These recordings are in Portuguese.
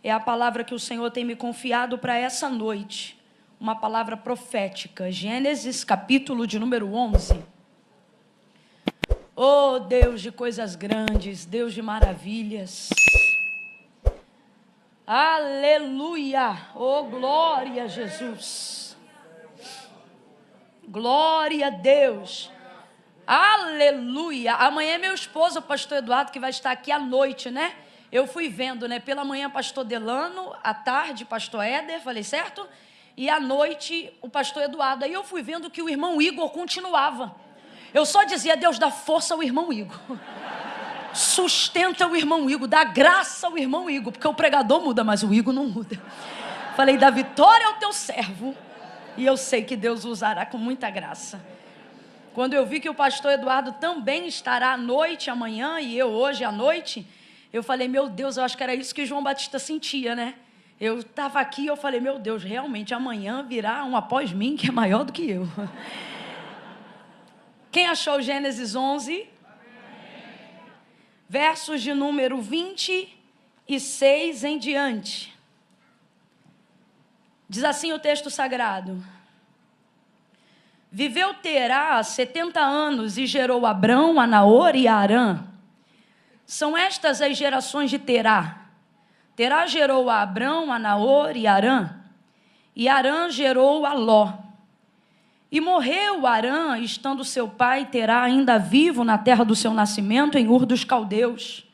é a palavra que o Senhor tem me confiado para essa noite. Uma palavra profética. Gênesis, capítulo de número 11. Oh, Deus de coisas grandes, Deus de maravilhas. Aleluia! Oh, glória a Jesus. Glória a Deus. Aleluia! Amanhã é meu esposo, o pastor Eduardo, que vai estar aqui à noite, né? Eu fui vendo, né? Pela manhã, pastor Delano, à tarde, pastor Éder, falei certo? E à noite, o pastor Eduardo. Aí eu fui vendo que o irmão Igor continuava. Eu só dizia, Deus, dá força ao irmão Igor. Sustenta o irmão Igor, dá graça ao irmão Igor, porque o pregador muda, mas o Igor não muda. Falei, dá vitória ao teu servo. E eu sei que Deus o usará com muita graça. Quando eu vi que o pastor Eduardo também estará à noite amanhã, e eu hoje à noite, eu falei, meu Deus, eu acho que era isso que João Batista sentia, né? Eu estava aqui e eu falei, meu Deus, realmente amanhã virá um após mim que é maior do que eu. Quem achou Gênesis 11? Versos de número 26 em diante. Diz assim o texto sagrado. Viveu Terá 70 anos e gerou Abrão, a Naor e a Arã. São estas as gerações de Terá. Terá gerou a Abrão, a Naor e a Arã. E Arã gerou a Ló. E morreu Arã, estando seu pai Terá ainda vivo na terra do seu nascimento, em Ur dos Caldeus.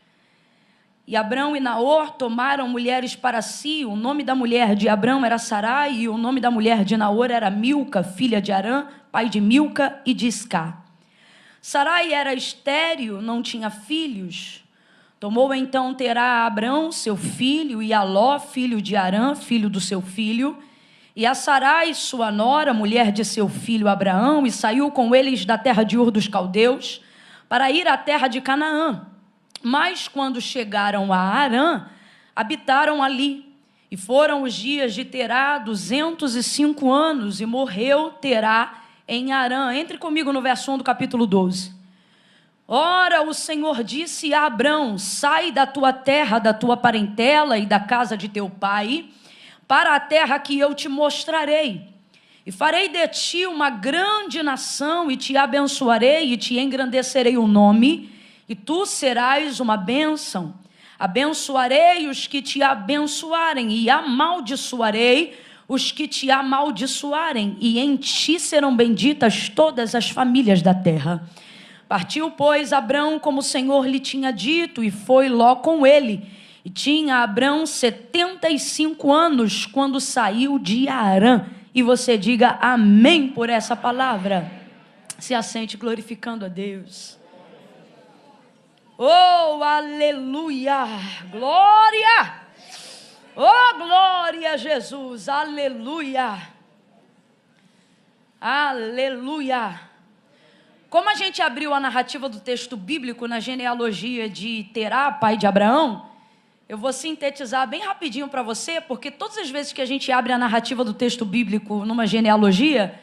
E Abrão e Naor tomaram mulheres para si. O nome da mulher de Abrão era Sarai, e o nome da mulher de Naor era Milca, filha de Arã, pai de Milca e de Iscá. Sarai era estéril, não tinha filhos. Tomou então Terá a Abrão, seu filho, e a Ló, filho de Arã, filho do seu filho, e a Sarai, sua nora, mulher de seu filho Abraão, e saiu com eles da terra de Ur dos Caldeus, para ir à terra de Canaã. Mas quando chegaram a Arã, habitaram ali, e foram os dias de Terá 205 anos, e morreu Terá em Arã. Entre comigo no verso 1 do capítulo 12. Ora, o Senhor disse a Abrão, sai da tua terra, da tua parentela e da casa de teu pai, para a terra que eu te mostrarei. E farei de ti uma grande nação, e te abençoarei, e te engrandecerei o nome, e tu serás uma bênção. Abençoarei os que te abençoarem, e amaldiçoarei os que te amaldiçoarem, e em ti serão benditas todas as famílias da terra. Partiu, pois, Abrão como o Senhor lhe tinha dito, e foi Ló com ele. E tinha Abrão 75 anos quando saiu de Arã. E você diga amém por essa palavra. Se assente glorificando a Deus. Oh, aleluia! Glória! Oh, glória a Jesus! Aleluia! Aleluia! Como a gente abriu a narrativa do texto bíblico na genealogia de Terá, pai de Abraão, eu vou sintetizar bem rapidinho para você, porque todas as vezes que a gente abre a narrativa do texto bíblico numa genealogia,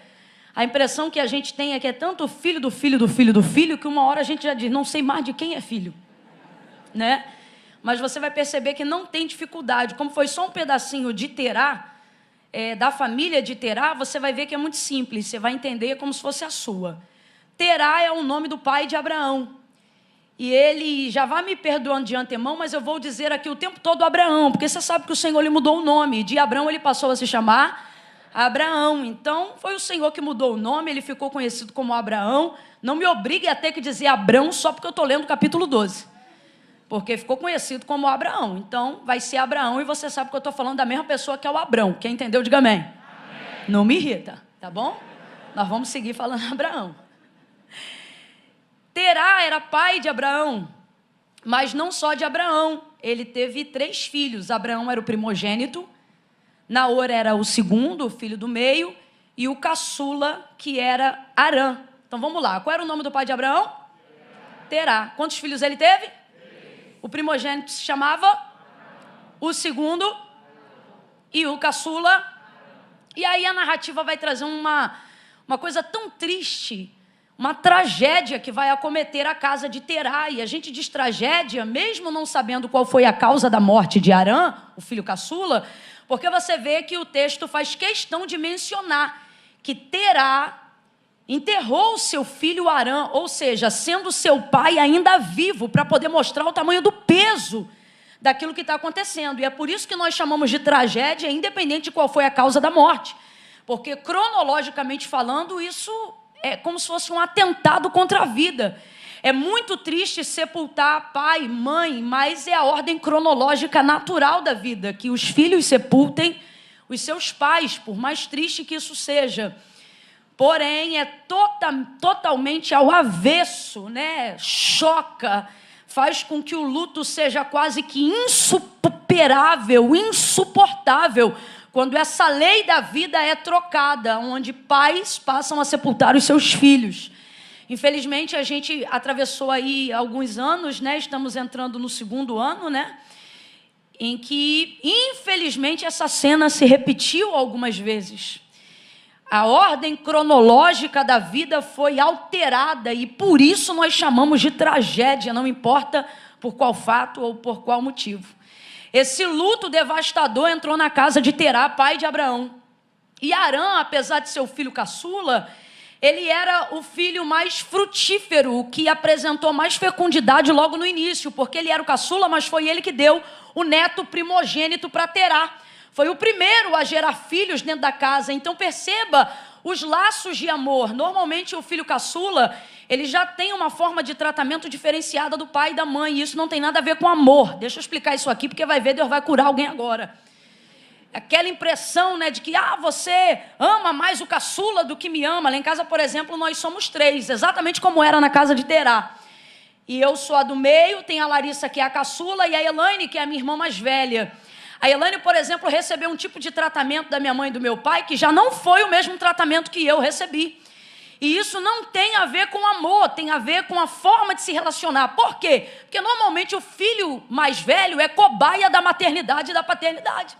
a impressão que a gente tem é que é tanto filho do filho do filho do filho, que uma hora a gente já diz, não sei mais de quem é filho, né? Mas você vai perceber que não tem dificuldade. Como foi só um pedacinho de Terá, da família de Terá, você vai ver que é muito simples, você vai entender como se fosse a sua. Terá é o nome do pai de Abraão. E ele já vai me perdoando de antemão, mas eu vou dizer aqui o tempo todo Abraão, porque você sabe que o Senhor lhe mudou o nome. De Abrão ele passou a se chamar Abraão. Então, foi o Senhor que mudou o nome, ele ficou conhecido como Abraão. Não me obrigue a ter que dizer Abrão só porque eu estou lendo o capítulo 12. Porque ficou conhecido como Abraão. Então, vai ser Abraão e você sabe que eu estou falando da mesma pessoa que é o Abrão. Quem entendeu, diga amém. Amém. Não me irrita, tá bom? Nós vamos seguir falando Abraão. Terá era pai de Abraão, mas não só de Abraão. Ele teve 3 filhos. Abraão era o primogênito, Naor era o segundo, o filho do meio, e o caçula, que era Arã. Então vamos lá, qual era o nome do pai de Abraão? Terá. Quantos filhos ele teve? 3. O primogênito se chamava? O segundo? E o caçula? E aí a narrativa vai trazer uma coisa tão triste, uma tragédia que vai acometer a casa de Terá. E a gente diz tragédia, mesmo não sabendo qual foi a causa da morte de Arã, o filho caçula, porque você vê que o texto faz questão de mencionar que Terá enterrou seu filho Arã, ou seja, sendo seu pai ainda vivo, para poder mostrar o tamanho do peso daquilo que está acontecendo. E é por isso que nós chamamos de tragédia, independente de qual foi a causa da morte. Porque, cronologicamente falando, isso é como se fosse um atentado contra a vida. É muito triste sepultar pai, mãe, mas é a ordem cronológica natural da vida, que os filhos sepultem os seus pais, por mais triste que isso seja. Porém, é totalmente ao avesso, né? Choca, faz com que o luto seja quase que insuperável, insuportável, quando essa lei da vida é trocada, onde pais passam a sepultar os seus filhos. Infelizmente, a gente atravessou aí alguns anos, né? Estamos entrando no 2º ano, né? Em que, infelizmente, essa cena se repetiu algumas vezes. A ordem cronológica da vida foi alterada e por isso nós chamamos de tragédia, não importa por qual fato ou por qual motivo. Esse luto devastador entrou na casa de Terá, pai de Abraão. E Arã, apesar de ser o filho caçula, ele era o filho mais frutífero, o que apresentou mais fecundidade logo no início, porque ele era o caçula, mas foi ele que deu o neto primogênito para Terá. Foi o primeiro a gerar filhos dentro da casa. Então perceba os laços de amor. Normalmente o filho caçula, ele já tem uma forma de tratamento diferenciada do pai e da mãe. E isso não tem nada a ver com amor. Deixa eu explicar isso aqui, porque vai ver, Deus vai curar alguém agora. Aquela impressão, né, de que você ama mais o caçula do que me ama. Lá em casa, por exemplo, nós somos 3, exatamente como era na casa de Terá. E eu sou a do meio, tem a Larissa, que é a caçula, e a Elaine, que é a minha irmã mais velha. A Elaine, por exemplo, recebeu um tipo de tratamento da minha mãe e do meu pai que já não foi o mesmo tratamento que eu recebi. E isso não tem a ver com amor, tem a ver com a forma de se relacionar. Por quê? Porque normalmente o filho mais velho é cobaia da maternidade e da paternidade.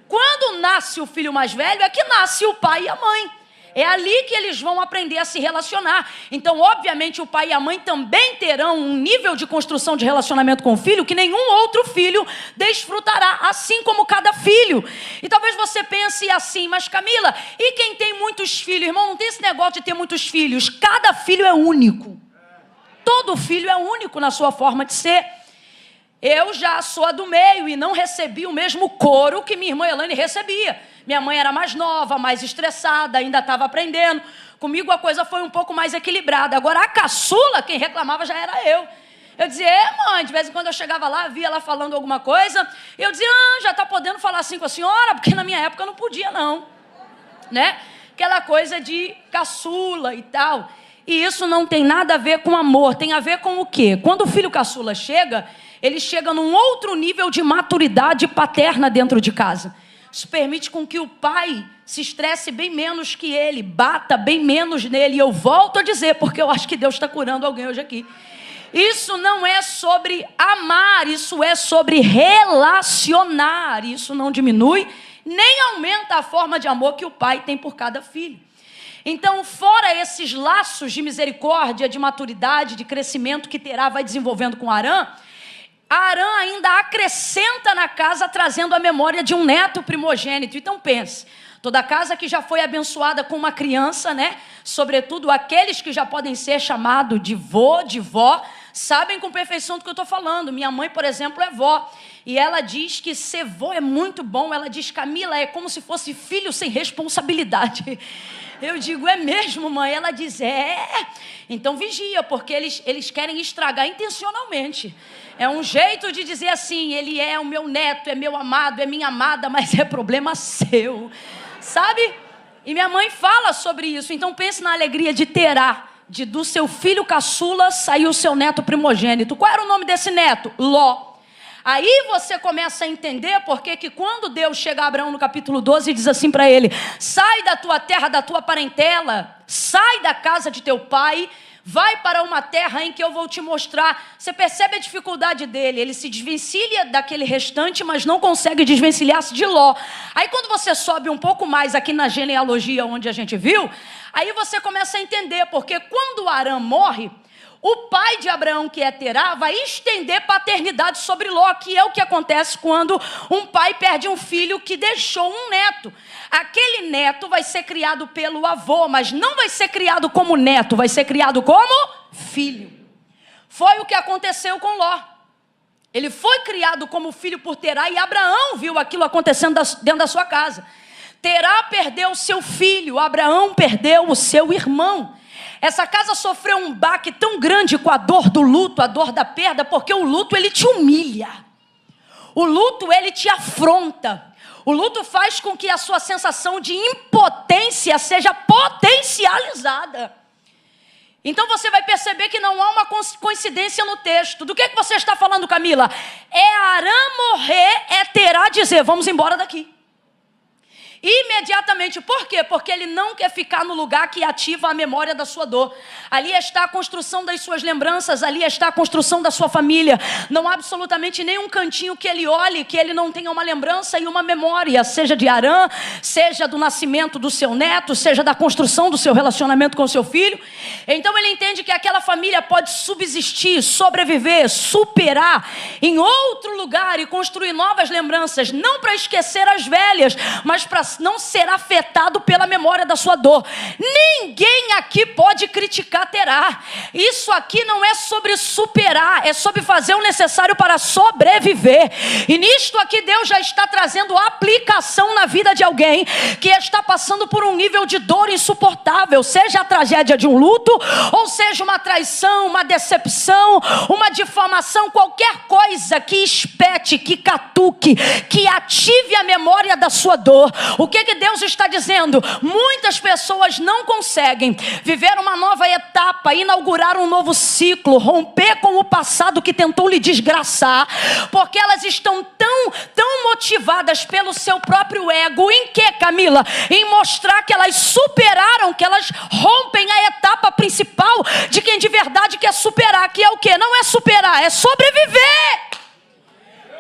Quando nasce o filho mais velho é que nasce o pai e a mãe. É ali que eles vão aprender a se relacionar. Então, obviamente, o pai e a mãe também terão um nível de construção de relacionamento com o filho que nenhum outro filho desfrutará, assim como cada filho. E talvez você pense assim, mas Camila, e quem tem muitos filhos? Irmão, não tem esse negócio de ter muitos filhos. Cada filho é único. Todo filho é único na sua forma de ser. Eu já sou a do meio e não recebi o mesmo coro que minha irmã Elaine recebia. Minha mãe era mais nova, mais estressada, ainda estava aprendendo. Comigo a coisa foi um pouco mais equilibrada. Agora a caçula, quem reclamava já era eu. Eu dizia, mãe, de vez em quando eu chegava lá, via ela falando alguma coisa. Eu dizia, já está podendo falar assim com a senhora? Porque na minha época eu não podia não. Né? Aquela coisa de caçula e tal. E isso não tem nada a ver com amor, tem a ver com o quê? Quando o filho caçula chega, ele chega num outro nível de maturidade paterna dentro de casa. Isso permite com que o pai se estresse bem menos que ele, bata bem menos nele. E eu volto a dizer, porque eu acho que Deus está curando alguém hoje aqui. Isso não é sobre amar, isso é sobre relacionar. Isso não diminui, nem aumenta a forma de amor que o pai tem por cada filho. Então, fora esses laços de misericórdia, de maturidade, de crescimento que Terá vai desenvolvendo com Arã, Arã ainda acrescenta na casa, trazendo a memória de um neto primogênito. Então pense, toda casa que já foi abençoada com uma criança, né? Sobretudo aqueles que já podem ser chamados de vô, de vó, sabem com perfeição do que eu estou falando. Minha mãe, por exemplo, é vó. E ela diz que ser vó é muito bom. Ela diz, Camila, é como se fosse filho sem responsabilidade. Eu digo, é mesmo, mãe? Ela diz, Então vigia, porque eles querem estragar intencionalmente. É um jeito de dizer assim, ele é o meu neto, é meu amado, é minha amada, mas é problema seu. Sabe? E minha mãe fala sobre isso. Então pense na alegria de Terá, do seu filho caçula saiu o seu neto primogênito. Qual era o nome desse neto? Ló. Aí você começa a entender porque que quando Deus chega a Abraão no capítulo 12 e diz assim para ele, sai da tua terra, da tua parentela, sai da casa de teu pai, vai para uma terra em que eu vou te mostrar. Você percebe a dificuldade dele, ele se desvencilha daquele restante, mas não consegue desvencilhar-se de Ló. Aí quando você sobe um pouco mais aqui na genealogia onde a gente viu, aí você começa a entender, porque quando Arã morre, o pai de Abraão, que é Terá, vai estender paternidade sobre Ló, que é o que acontece quando um pai perde um filho que deixou um neto. Aquele neto vai ser criado pelo avô, mas não vai ser criado como neto, vai ser criado como filho. Foi o que aconteceu com Ló. Ele foi criado como filho por Terá e Abraão viu aquilo acontecendo dentro da sua casa. Terá perdeu o seu filho, Abraão perdeu o seu irmão. Essa casa sofreu um baque tão grande com a dor do luto, a dor da perda, porque o luto ele te humilha. O luto ele te afronta. O luto faz com que a sua sensação de impotência seja potencializada. Então você vai perceber que não há uma coincidência no texto. Do que você está falando, Camila? É Arã morrer, é Terá dizer, vamos embora daqui. Imediatamente, por quê? Porque ele não quer ficar no lugar que ativa a memória da sua dor. Ali está a construção das suas lembranças, ali está a construção da sua família. Não há absolutamente nenhum cantinho que ele olhe, que ele não tenha uma lembrança e uma memória, seja de Arã, seja do nascimento do seu neto, seja da construção do seu relacionamento com o seu filho. Então ele entende que aquela família pode subsistir, sobreviver, superar em outro lugar e construir novas lembranças, não para esquecer as velhas, mas para não ser afetado pela memória da sua dor. Ninguém aqui pode criticar Terá. Isso aqui não é sobre superar, é sobre fazer o necessário para sobreviver. E nisto aqui Deus já está trazendo aplicação na vida de alguém que está passando por um nível de dor insuportável, seja a tragédia de um luto, ou seja uma traição, uma decepção, uma difamação, qualquer coisa que espete, que catuque, que ative a memória da sua dor. O que Deus está dizendo? Muitas pessoas não conseguem viver uma nova etapa, inaugurar um novo ciclo, romper com o passado que tentou lhe desgraçar, porque elas estão tão motivadas pelo seu próprio ego. Em que, Camila? Em mostrar que elas superaram, que elas rompem a etapa principal de quem de verdade quer superar, que é o quê? Não é superar, é sobreviver.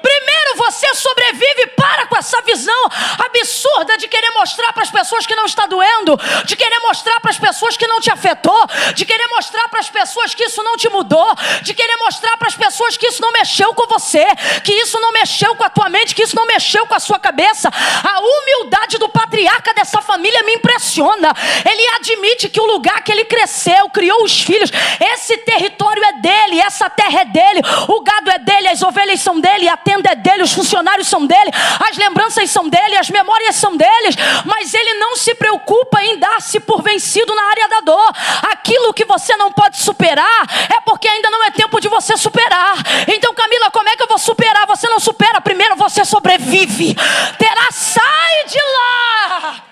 Primeiro você sobrevive, para com essa visão absurda de querer mostrar para as pessoas que não está doendo, de querer mostrar para as pessoas que não te afetou, de querer mostrar para as pessoas que isso não te mudou, de querer mostrar para as pessoas que isso não mexeu com você, que isso não mexeu com a tua mente, que isso não mexeu com a sua cabeça. A humildade do patriarca dessa família me impressiona. Ele admite que o lugar que ele cresceu, criou os filhos, esse território é dele, essa terra é dele, o gado é dele, as ovelhas são dele, a tenda é dele, os funcionários são dele, as lembranças são dele, as memórias são deles, mas ele não se preocupa em dar-se por vencido na área da dor. Aquilo que você não pode superar é porque ainda não é tempo de você superar. Então, Camila, como é que eu vou superar? Você não supera, primeiro você sobrevive. Terá, sai de lá.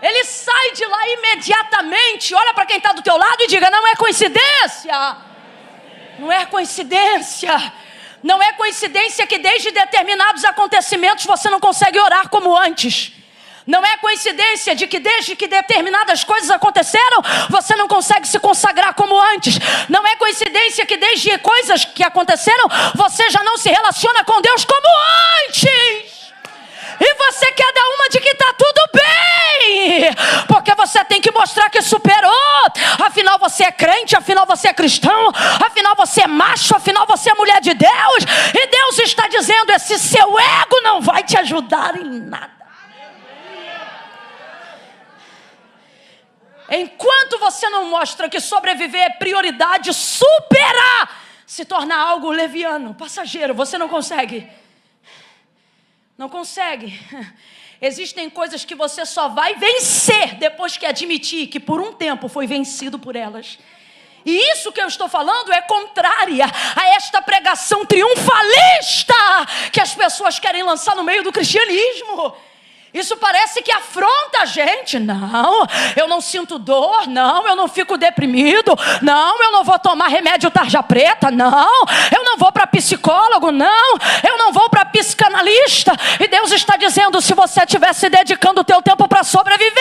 Ele sai de lá imediatamente. Olha para quem está do teu lado e diga, não é coincidência. Não é coincidência. Não é coincidência que desde determinados acontecimentos você não consegue orar como antes. Não é coincidência de que desde que determinadas coisas aconteceram, você não consegue se consagrar como antes. Não é coincidência que desde coisas que aconteceram, você já não se relaciona com Deus como antes. E você quer dar uma de que está tudo bem, porque você tem que mostrar que superou. Afinal você é crente, afinal você é cristão, afinal você é macho, afinal você é mulher de Deus. E Deus está dizendo, esse seu ego não vai te ajudar em nada. Enquanto você não mostra que sobreviver é prioridade, superar se torna algo leviano, passageiro, você não consegue. Não consegue. Existem coisas que você só vai vencer depois que admitir que por um tempo foi vencido por elas. E isso que eu estou falando é contrária a esta pregação triunfalista que as pessoas querem lançar no meio do cristianismo. Isso parece que afronta a gente. Não, eu não sinto dor. Não, eu não fico deprimido. Não, eu não vou tomar remédio tarja preta. Não, eu não vou para psicólogo. Não, eu não vou para psicanalista. E Deus está dizendo, se você estivesse dedicando o teu tempo para sobreviver,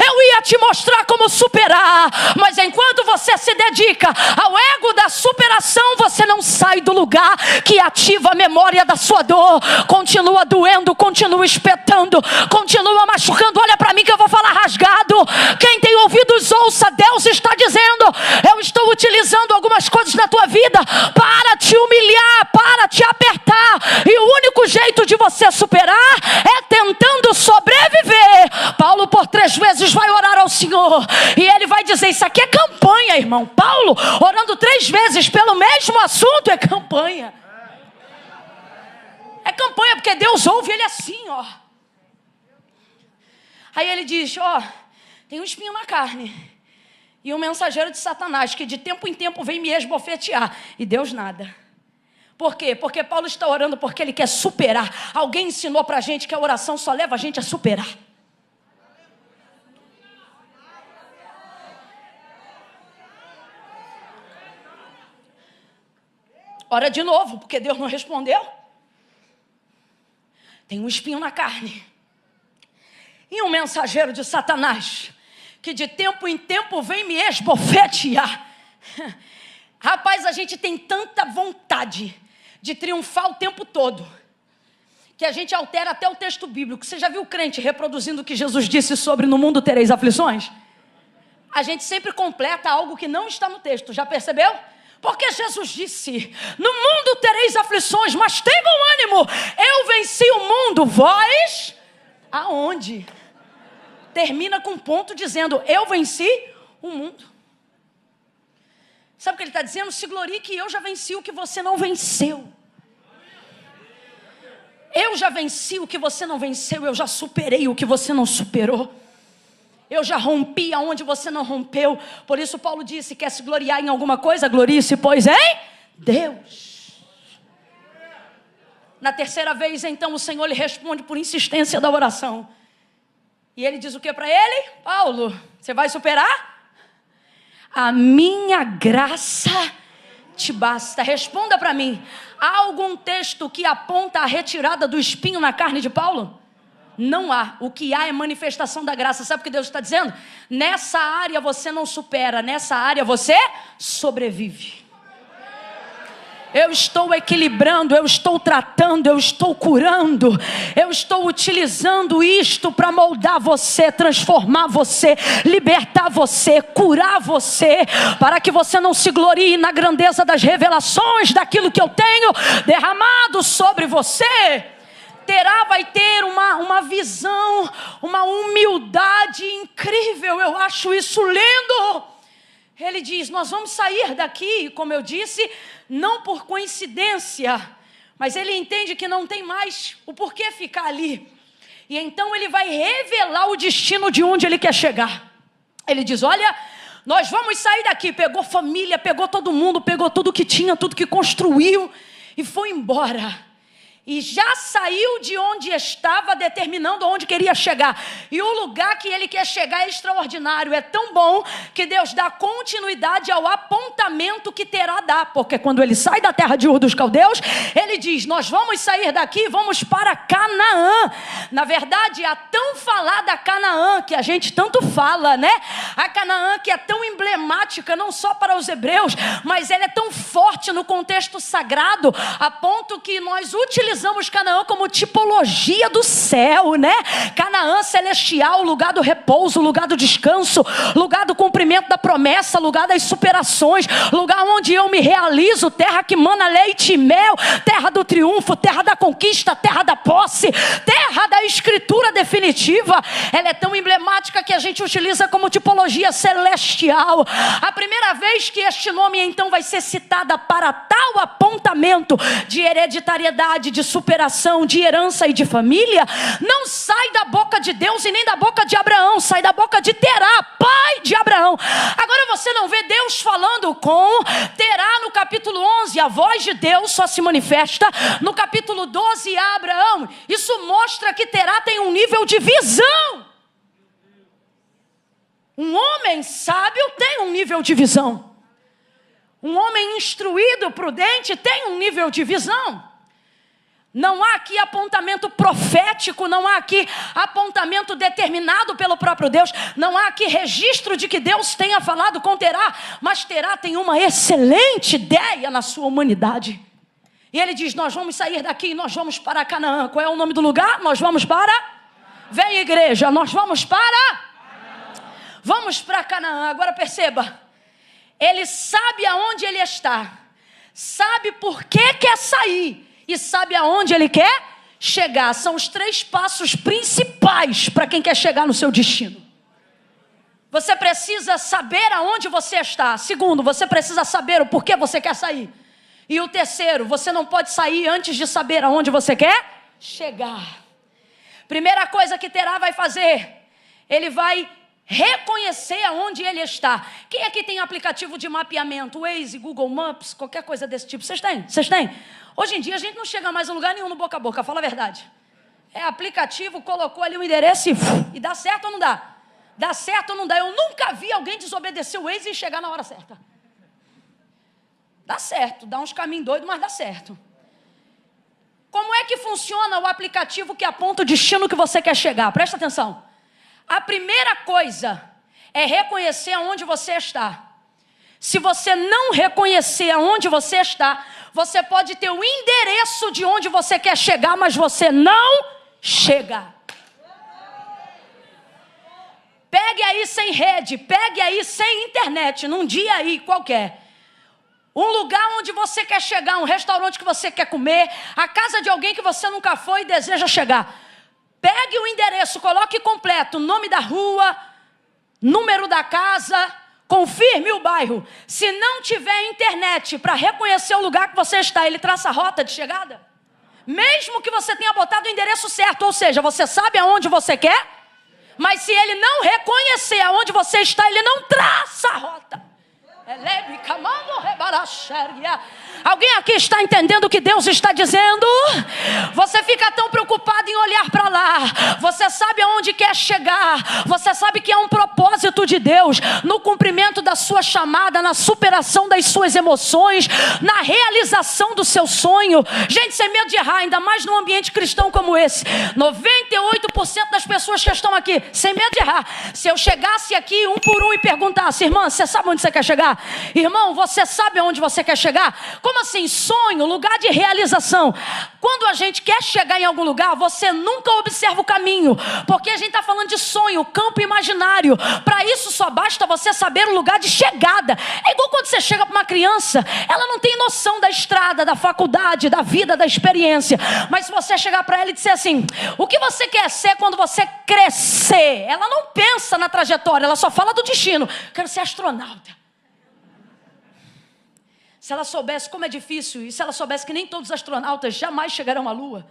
eu ia te mostrar como superar. Mas enquanto você se dedica ao ego da superação, você não sai do lugar que ativa a memória da sua dor. Continua doendo, continua espetando, continua machucando. Olha para mim que eu vou falar rasgado. Quem tem ouvidos ouça. Deus está dizendo, eu estou utilizando algumas coisas na tua vida para te humilhar, para te apertar. E o único jeito de você superar é tentando sobreviver. Paulo por 3 vezes vai orar ao Senhor e ele vai dizer, isso aqui é campanha, irmão. Paulo orando 3 vezes pelo mesmo assunto é campanha. É campanha porque Deus ouve ele assim, ó. Aí ele diz, ó, tem um espinho na carne e um mensageiro de Satanás que de tempo em tempo vem me esbofetear. E Deus nada. Por quê? Porque Paulo está orando porque ele quer superar. Alguém ensinou pra gente que a oração só leva a gente a superar. Ora de novo, porque Deus não respondeu. Tem um espinho na carne e um mensageiro de Satanás que de tempo em tempo vem me esbofetear. Rapaz, a gente tem tanta vontade de triunfar o tempo todo que a gente altera até o texto bíblico. Você já viu o crente reproduzindo o que Jesus disse sobre no mundo tereis aflições? A gente sempre completa algo que não está no texto, já percebeu? Porque Jesus disse, no mundo tereis aflições, mas tem bom ânimo, eu venci o mundo, vós, aonde? Termina com um ponto dizendo, eu venci o mundo. Sabe o que ele está dizendo? Se glorie que eu já venci o que você não venceu. Eu já venci o que você não venceu, eu já superei o que você não superou. Eu já rompi aonde você não rompeu. Por isso Paulo disse, quer se gloriar em alguma coisa? Glorie-se, pois, em Deus. Na terceira vez, então, o Senhor lhe responde por insistência da oração. E ele diz o que para ele? Paulo, você vai superar? A minha graça te basta. Responda para mim. Há algum texto que aponta a retirada do espinho na carne de Paulo? Não há. O que há é manifestação da graça. Sabe o que Deus está dizendo? Nessa área você não supera, nessa área você sobrevive. Eu estou equilibrando, eu estou tratando, eu estou curando, eu estou utilizando isto para moldar você, transformar você, libertar você, curar você, para que você não se glorie na grandeza das revelações daquilo que eu tenho derramado sobre você. Vai ter uma visão, uma humildade incrível. Eu acho isso lindo. Ele diz, nós vamos sair daqui, como eu disse, não por coincidência, mas ele entende que não tem mais o porquê ficar ali. E então ele vai revelar o destino de onde ele quer chegar. Ele diz, olha, nós vamos sair daqui. Pegou família, pegou todo mundo, pegou tudo que tinha, tudo que construiu e foi embora. E já saiu de onde estava, determinando onde queria chegar. E o lugar que ele quer chegar é extraordinário. É tão bom que Deus dá continuidade ao apontamento que terá a dar. Porque quando ele sai da terra de Ur dos Caldeus, ele diz, nós vamos sair daqui e vamos para Canaã. Na verdade, a tão falada Canaã, que a gente tanto fala, né? A Canaã que é tão emblemática, não só para os hebreus, mas ela é tão forte no contexto sagrado, a ponto que nós utilizamos Canaã como tipologia do céu, né? Canaã celestial, lugar do repouso, lugar do descanso, lugar do cumprimento da promessa, lugar das superações, lugar onde eu me realizo, terra que mana leite e mel, terra do triunfo, terra da conquista, terra da posse, terra da escritura definitiva. Ela é tão emblemática que a gente utiliza como tipologia celestial. A primeira vez que este nome então vai ser citada para tal tal apontamento de hereditariedade, de superação, de herança e de família, não sai da boca de Deus e nem da boca de Abraão, sai da boca de Terá, pai de Abraão. Agora você não vê Deus falando com Terá no capítulo 11, a voz de Deus só se manifesta no capítulo 12 a Abraão. Isso mostra que Terá tem um nível de visão. Um homem sábio tem um nível de visão. Um homem instruído, prudente, tem um nível de visão. Não há aqui apontamento profético, não há aqui apontamento determinado pelo próprio Deus, não há aqui registro de que Deus tenha falado com Terá, mas Terá tem uma excelente ideia na sua humanidade. E ele diz, nós vamos sair daqui e nós vamos para Canaã. Qual é o nome do lugar? Nós vamos para... Vem igreja, nós vamos para... Vamos para Canaã. Agora perceba, ele sabe aonde ele está, sabe por que quer sair e sabe aonde ele quer chegar. São os 3 passos principais para quem quer chegar no seu destino. Você precisa saber aonde você está. Segundo, você precisa saber o porquê você quer sair. E o terceiro, você não pode sair antes de saber aonde você quer chegar. Primeira coisa que Terá vai fazer, ele vai reconhecer aonde ele está. Quem aqui tem aplicativo de mapeamento? Waze, Google Maps, qualquer coisa desse tipo? Vocês têm? Vocês têm? Hoje em dia a gente não chega mais em lugar nenhum no boca a boca, fala a verdade. É aplicativo, colocou ali o endereço e dá certo ou não dá? Dá certo ou não dá? Eu nunca vi alguém desobedecer o Waze e chegar na hora certa. Dá certo, dá uns caminhos doidos, mas dá certo. Como é que funciona o aplicativo que aponta o destino que você quer chegar? Presta atenção. A primeira coisa é reconhecer aonde você está. Se você não reconhecer aonde você está, você pode ter o endereço de onde você quer chegar, mas você não chega. Pegue aí sem rede, pegue aí sem internet, num dia aí qualquer. Um lugar onde você quer chegar, um restaurante que você quer comer, a casa de alguém que você nunca foi e deseja chegar. Pegue o endereço, coloque completo, nome da rua, número da casa, confirme o bairro. Se não tiver internet para reconhecer o lugar que você está, ele traça a rota de chegada? Mesmo que você tenha botado o endereço certo, ou seja, você sabe aonde você quer, mas se ele não reconhecer aonde você está, ele não traça a rota. Alguém aqui está entendendo o que Deus está dizendo? Você fica tão preocupado em olhar para lá. Você sabe aonde quer chegar. Você sabe que é um propósito de Deus no cumprimento da sua chamada, na superação das suas emoções, na realização do seu sonho. Gente, sem medo de errar, ainda mais num ambiente cristão como esse. 98% das pessoas que estão aqui, sem medo de errar. Se eu chegasse aqui um por um e perguntasse, irmã, você sabe onde você quer chegar? Irmão, você sabe aonde você quer chegar? Como assim? Sonho, lugar de realização. Quando a gente quer chegar em algum lugar, você nunca observa o caminho, porque a gente está falando de sonho, campo imaginário. Para isso só basta você saber o lugar de chegada. É igual quando você chega para uma criança, ela não tem noção da estrada, da faculdade, da vida, da experiência. Mas se você chegar para ela e disser assim, o que você quer ser quando você crescer? Ela não pensa na trajetória, ela só fala do destino. Quero ser astronauta. Se ela soubesse como é difícil, e se ela soubesse que nem todos os astronautas jamais chegarão à Lua,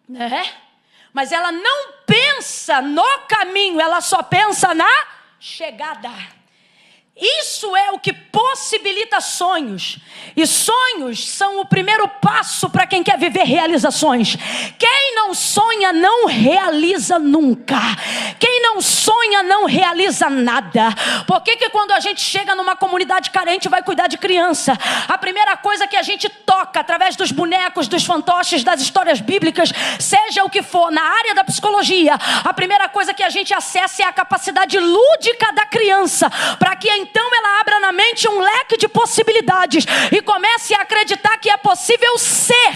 né? Mas ela não pensa no caminho, ela só pensa na chegada. Isso é o que possibilita sonhos. E sonhos são o primeiro passo para quem quer viver realizações. Quem não sonha não realiza nunca. Quem não sonha não realiza nada. Por que que quando a gente chega numa comunidade carente vai cuidar de criança? A primeira coisa que a gente toca através dos bonecos, dos fantoches, das histórias bíblicas, seja o que for, na área da psicologia, a primeira coisa que a gente acessa é a capacidade lúdica da criança, para que então ela abra na mente um leque de possibilidades e comece a acreditar que é possível ser,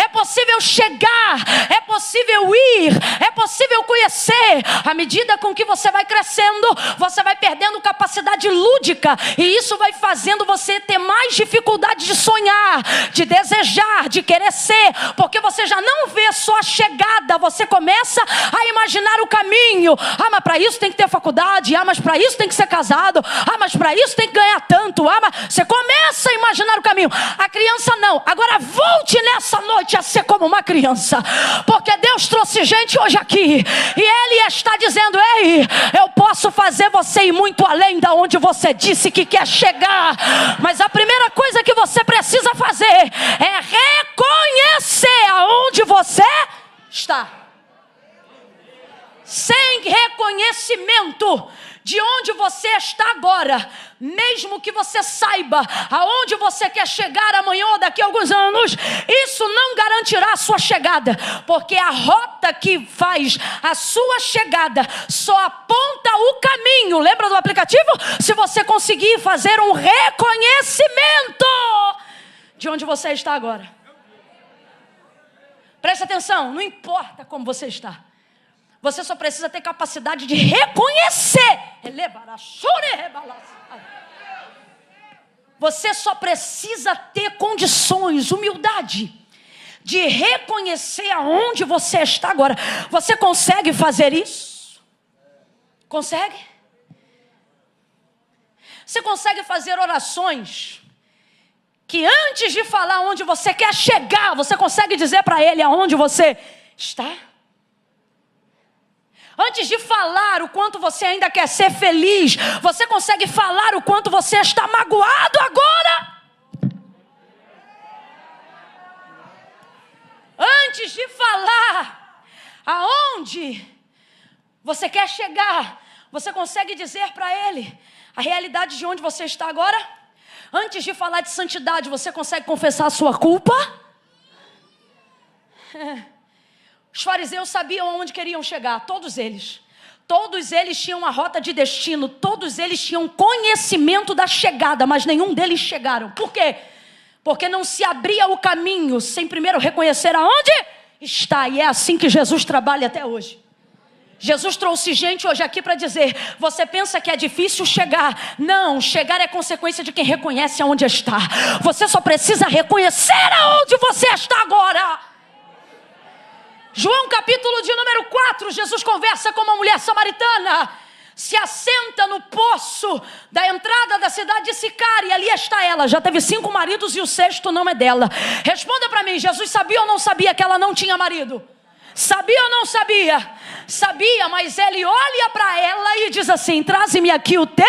é possível possível chegar, é possível ir, é possível conhecer. À medida com que você vai crescendo, você vai perdendo capacidade lúdica, e isso vai fazendo você ter mais dificuldade de sonhar, de desejar, de querer ser, porque você já não vê só a chegada, você começa a imaginar o caminho. Mas para isso tem que ter faculdade, mas para isso tem que ser casado, mas para isso tem que ganhar tanto, mas você começa a imaginar o caminho. A criança não. Agora volte nessa noite a ser como uma criança, porque Deus trouxe gente hoje aqui, e Ele está dizendo: ei, eu posso fazer você ir muito além da onde você disse que quer chegar. Mas a primeira coisa que você precisa fazer é reconhecer aonde você está. Sem reconhecimento de onde você está agora, mesmo que você saiba aonde você quer chegar amanhã ou daqui a alguns anos, isso não garantirá a sua chegada, porque a rota que faz a sua chegada só aponta o caminho. Lembra do aplicativo? Se você conseguir fazer um reconhecimento de onde você está agora. Preste atenção, não importa como você está, você só precisa ter capacidade de reconhecer. Você só precisa ter condições, humildade, de reconhecer aonde você está agora. Você consegue fazer isso? Consegue? Você consegue fazer orações que antes de falar onde você quer chegar, você consegue dizer para Ele aonde você está? Antes de falar o quanto você ainda quer ser feliz, você consegue falar o quanto você está magoado agora? Antes de falar aonde você quer chegar, você consegue dizer para Ele a realidade de onde você está agora? Antes de falar de santidade, você consegue confessar a sua culpa? Os fariseus sabiam aonde queriam chegar, todos eles. Todos eles tinham uma rota de destino, todos eles tinham conhecimento da chegada, mas nenhum deles chegaram. Por quê? Porque não se abria o caminho sem primeiro reconhecer aonde está. E é assim que Jesus trabalha até hoje. Jesus trouxe gente hoje aqui para dizer: você pensa que é difícil chegar? Não, chegar é consequência de quem reconhece aonde está. Você só precisa reconhecer aonde você está agora. João capítulo de número 4, Jesus conversa com uma mulher samaritana, se assenta no poço da entrada da cidade de Sicar, e ali está ela, já teve 5 maridos e o 6º não é dela. Responda para mim, Jesus sabia ou não sabia que ela não tinha marido? Sabia ou não sabia? Sabia, mas ele olha para ela e diz assim: traze-me aqui o teu.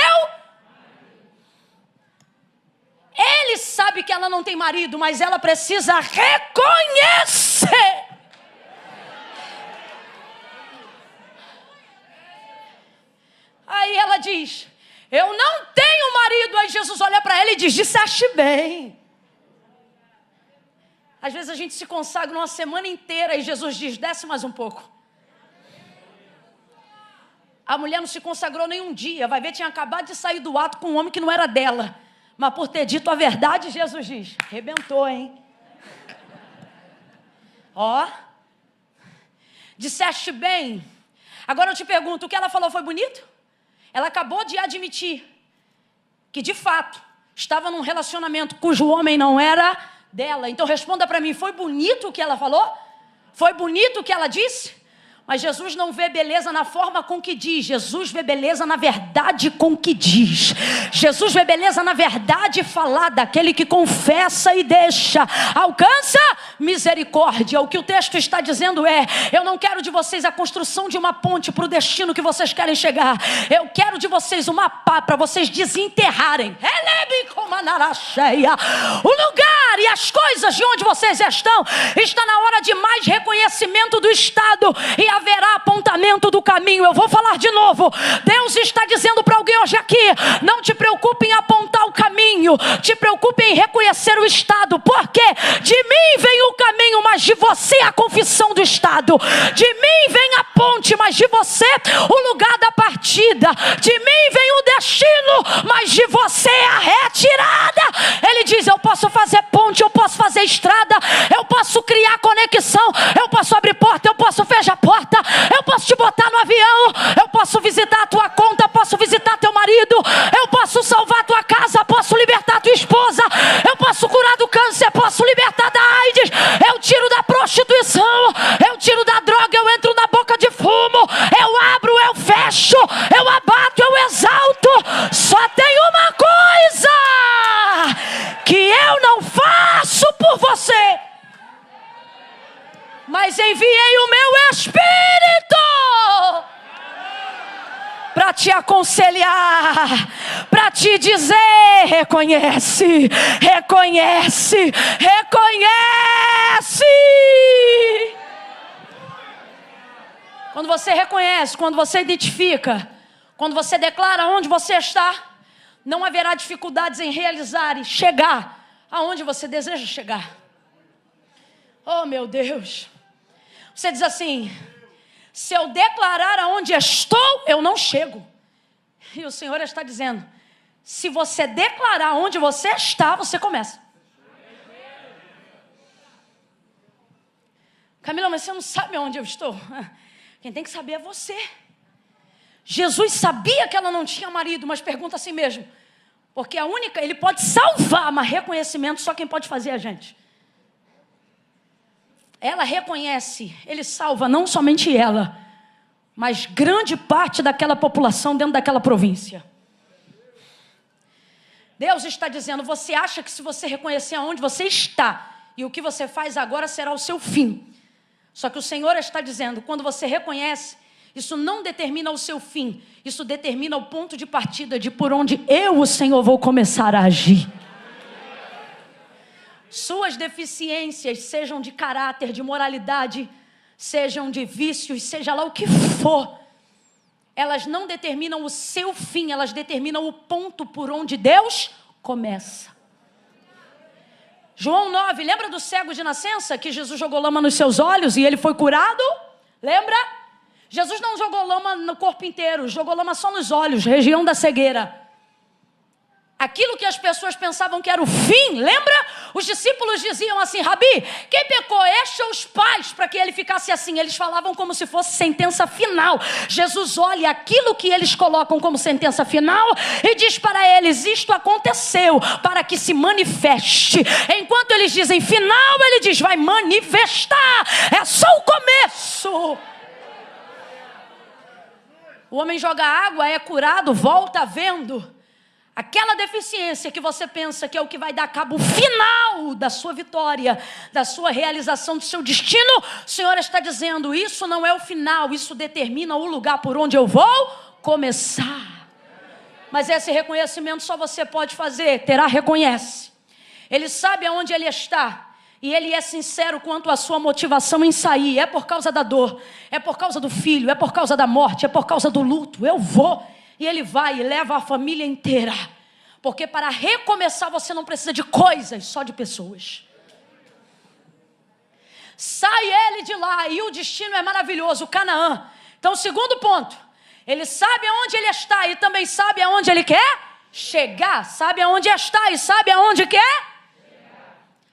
Ele sabe que ela não tem marido, mas ela precisa reconhecer. Aí ela diz: eu não tenho marido. Aí Jesus olha para ela e diz: disseste bem. Às vezes a gente se consagra uma semana inteira e Jesus diz: desce mais um pouco. A mulher não se consagrou nem um dia, vai ver, tinha acabado de sair do ato com um homem que não era dela, mas por ter dito a verdade, Jesus diz: arrebentou, hein? Ó, disseste bem. Agora eu te pergunto, o que ela falou foi bonito? Ela acabou de admitir que de fato estava num relacionamento cujo homem não era dela. Então responda para mim, foi bonito o que ela falou? Foi bonito o que ela disse? Mas Jesus não vê beleza na forma com que diz. Jesus vê beleza na verdade com que diz. Jesus vê beleza na verdade falada. Aquele que confessa e deixa alcança misericórdia. O que o texto está dizendo é: eu não quero de vocês a construção de uma ponte para o destino que vocês querem chegar. Eu quero de vocês uma pá para vocês desenterrarem o lugar e as coisas de onde vocês estão. Está na hora de mais reconhecimento do estado e haverá apontamento do caminho. Eu vou falar de novo. Deus está dizendo para alguém hoje aqui: não te preocupe em apontar o caminho, te preocupe em reconhecer o estado, porque de mim vem o caminho, mas de você a confissão do estado. De mim vem a ponte, mas de você o lugar da partida. De mim vem o destino, mas de você a retirada. Ele diz: eu posso fazer ponte, eu posso fazer estrada, eu posso criar conexão conexão. Eu posso abrir porta, eu posso fechar porta, eu posso te botar no avião, eu posso visitar a tua conta, posso visitar teu marido, eu posso salvar a tua casa, posso libertar a tua esposa, eu posso curar do câncer, posso libertar da AIDS, eu tiro da prostituição, eu tiro da droga, eu entro na boca de fumo, eu abro, eu fecho, eu abato, eu exalto. Só tem uma coisa que eu não faço por você, mas enviei o meu Espírito para te aconselhar, para te dizer: reconhece, reconhece, reconhece. Quando você reconhece, quando você identifica, quando você declara onde você está, não haverá dificuldades em realizar e chegar aonde você deseja chegar. Oh, meu Deus. Você diz assim: se eu declarar aonde estou, eu não chego. E o Senhor está dizendo: se você declarar onde você está, você começa. Camila, mas você não sabe onde eu estou. Quem tem que saber é você. Jesus sabia que ela não tinha marido, mas pergunta a si mesmo. Porque ele pode salvar, mas reconhecimento só quem pode fazer é a gente. Ela reconhece, ele salva não somente ela, mas grande parte daquela população dentro daquela província. Deus está dizendo: você acha que se você reconhecer aonde você está e o que você faz agora será o seu fim. Só que o Senhor está dizendo: quando você reconhece, isso não determina o seu fim, isso determina o ponto de partida de por onde eu, o Senhor, vou começar a agir. Suas deficiências, sejam de caráter, de moralidade, sejam de vícios, seja lá o que for, elas não determinam o seu fim, elas determinam o ponto por onde Deus começa. João 9, lembra do cego de nascença que Jesus jogou lama nos seus olhos e ele foi curado? Lembra? Jesus não jogou lama no corpo inteiro, jogou lama só nos olhos, região da cegueira. Aquilo que as pessoas pensavam que era o fim, lembra? Os discípulos diziam assim: Rabi, quem pecou, este ou os pais, para que ele ficasse assim? Eles falavam como se fosse sentença final. Jesus olha aquilo que eles colocam como sentença final e diz para eles: isto aconteceu para que se manifeste. Enquanto eles dizem final, ele diz: vai manifestar, é só o começo. O homem joga água, é curado, volta vendo. Aquela deficiência que você pensa que é o que vai dar cabo final da sua vitória, da sua realização, do seu destino, o Senhor está dizendo: isso não é o final, isso determina o lugar por onde eu vou começar. Mas esse reconhecimento só você pode fazer. Terá reconhece. Ele sabe aonde ele está. E ele é sincero quanto à sua motivação em sair. É por causa da dor, é por causa do filho, é por causa da morte, é por causa do luto. Eu vou. E ele vai e leva a família inteira. Porque para recomeçar você não precisa de coisas, só de pessoas. Sai ele de lá e o destino é maravilhoso, Canaã. Então, segundo ponto, ele sabe aonde ele está e também sabe aonde ele quer chegar. Sabe aonde está e sabe aonde quer.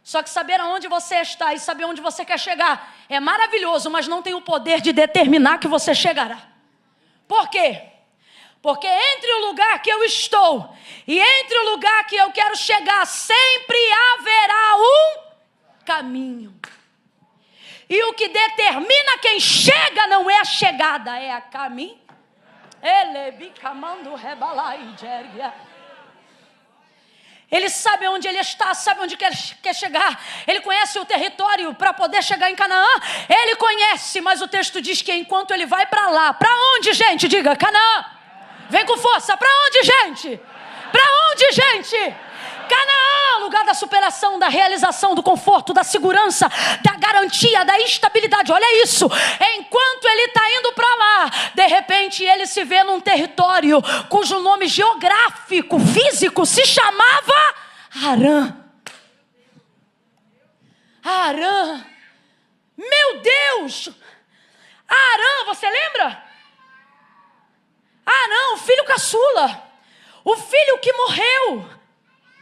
Só que saber aonde você está e saber onde você quer chegar é maravilhoso, mas não tem o poder de determinar que você chegará. Por quê? Porque entre o lugar que eu estou e entre o lugar que eu quero chegar, sempre haverá um caminho. E o que determina quem chega não é a chegada, é a caminho. Ele sabe onde ele está, sabe onde quer chegar. Ele conhece o território para poder chegar em Canaã. Ele conhece, mas o texto diz que enquanto ele vai para lá, para onde, gente? Diga, Canaã. Vem com força. Para onde, gente? Para onde, gente? Canaã, lugar da superação, da realização, do conforto, da segurança, da garantia, da estabilidade. Olha isso. Enquanto ele está indo para lá, de repente ele se vê num território cujo nome geográfico, físico, se chamava Harã. Harã. Meu Deus. Harã, você lembra? Harã, o filho caçula. O filho que morreu.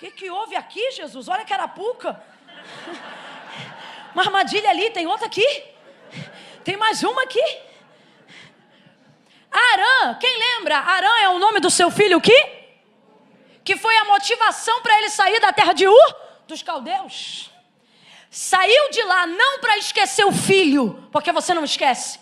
O que houve aqui, Jesus? Olha que arapuca. Uma armadilha ali, tem outra aqui. Tem mais uma aqui. Arã, quem lembra? Arã é o nome do seu filho que foi a motivação para ele sair da terra de Ur, dos caldeus. Saiu de lá não para esquecer o filho, porque você não esquece.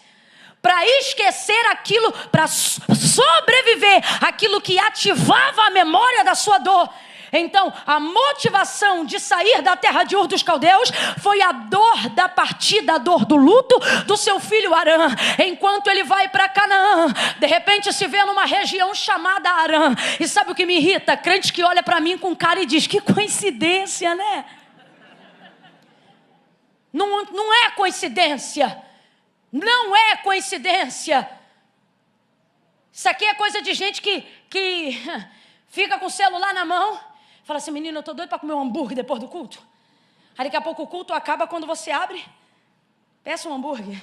Para esquecer aquilo, para sobreviver aquilo que ativava a memória da sua dor. Então, a motivação de sair da terra de Ur dos caldeus foi a dor da partida, a dor do luto do seu filho Arã. Enquanto ele vai para Canaã, de repente se vê numa região chamada Arã. E sabe o que me irrita? Crente que olha para mim com cara e diz, que coincidência, né? Não é coincidência. Não é coincidência. Isso aqui é coisa de gente que fica com o celular na mão. Fala assim, menino, eu tô doido para comer um hambúrguer depois do culto. Aí daqui a pouco o culto acaba, quando você abre, peça um hambúrguer.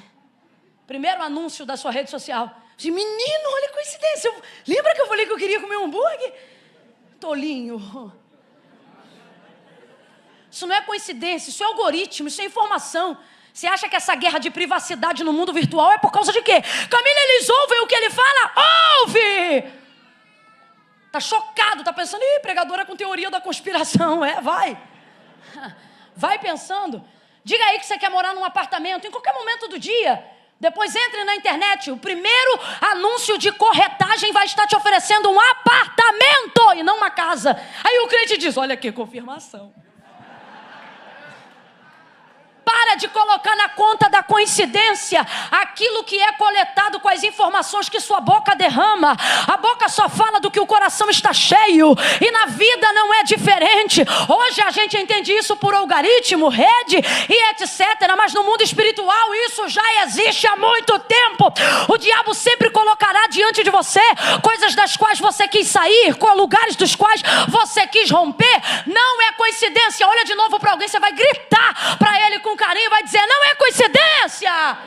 Primeiro anúncio da sua rede social. Diz, menino, olha a coincidência. Lembra que eu falei que eu queria comer um hambúrguer? Tolinho. Isso não é coincidência, isso é algoritmo, isso é informação. Você acha que essa guerra de privacidade no mundo virtual é por causa de quê? Camila, eles ouvem o que ele fala? Ouve! Tá chocado, tá pensando, ih, pregadora com teoria da conspiração. Vai. Vai pensando. Diga aí que você quer morar num apartamento, em qualquer momento do dia. Depois entre na internet, o primeiro anúncio de corretagem vai estar te oferecendo um apartamento e não uma casa. Aí o crente diz, olha que confirmação. Para de colocar na conta da coincidência aquilo que é coletado com as informações que sua boca derrama. A boca só fala do que o coração está cheio. E na vida não é diferente. Hoje a gente entende isso por algoritmo, rede e etc. Mas no mundo espiritual isso já existe há muito tempo. O diabo sempre colocará diante de você coisas das quais você quis sair, com lugares dos quais você quis romper. Não é coincidência. Olha de novo para alguém, você vai gritar para ele com carinho, vai dizer, não é coincidência.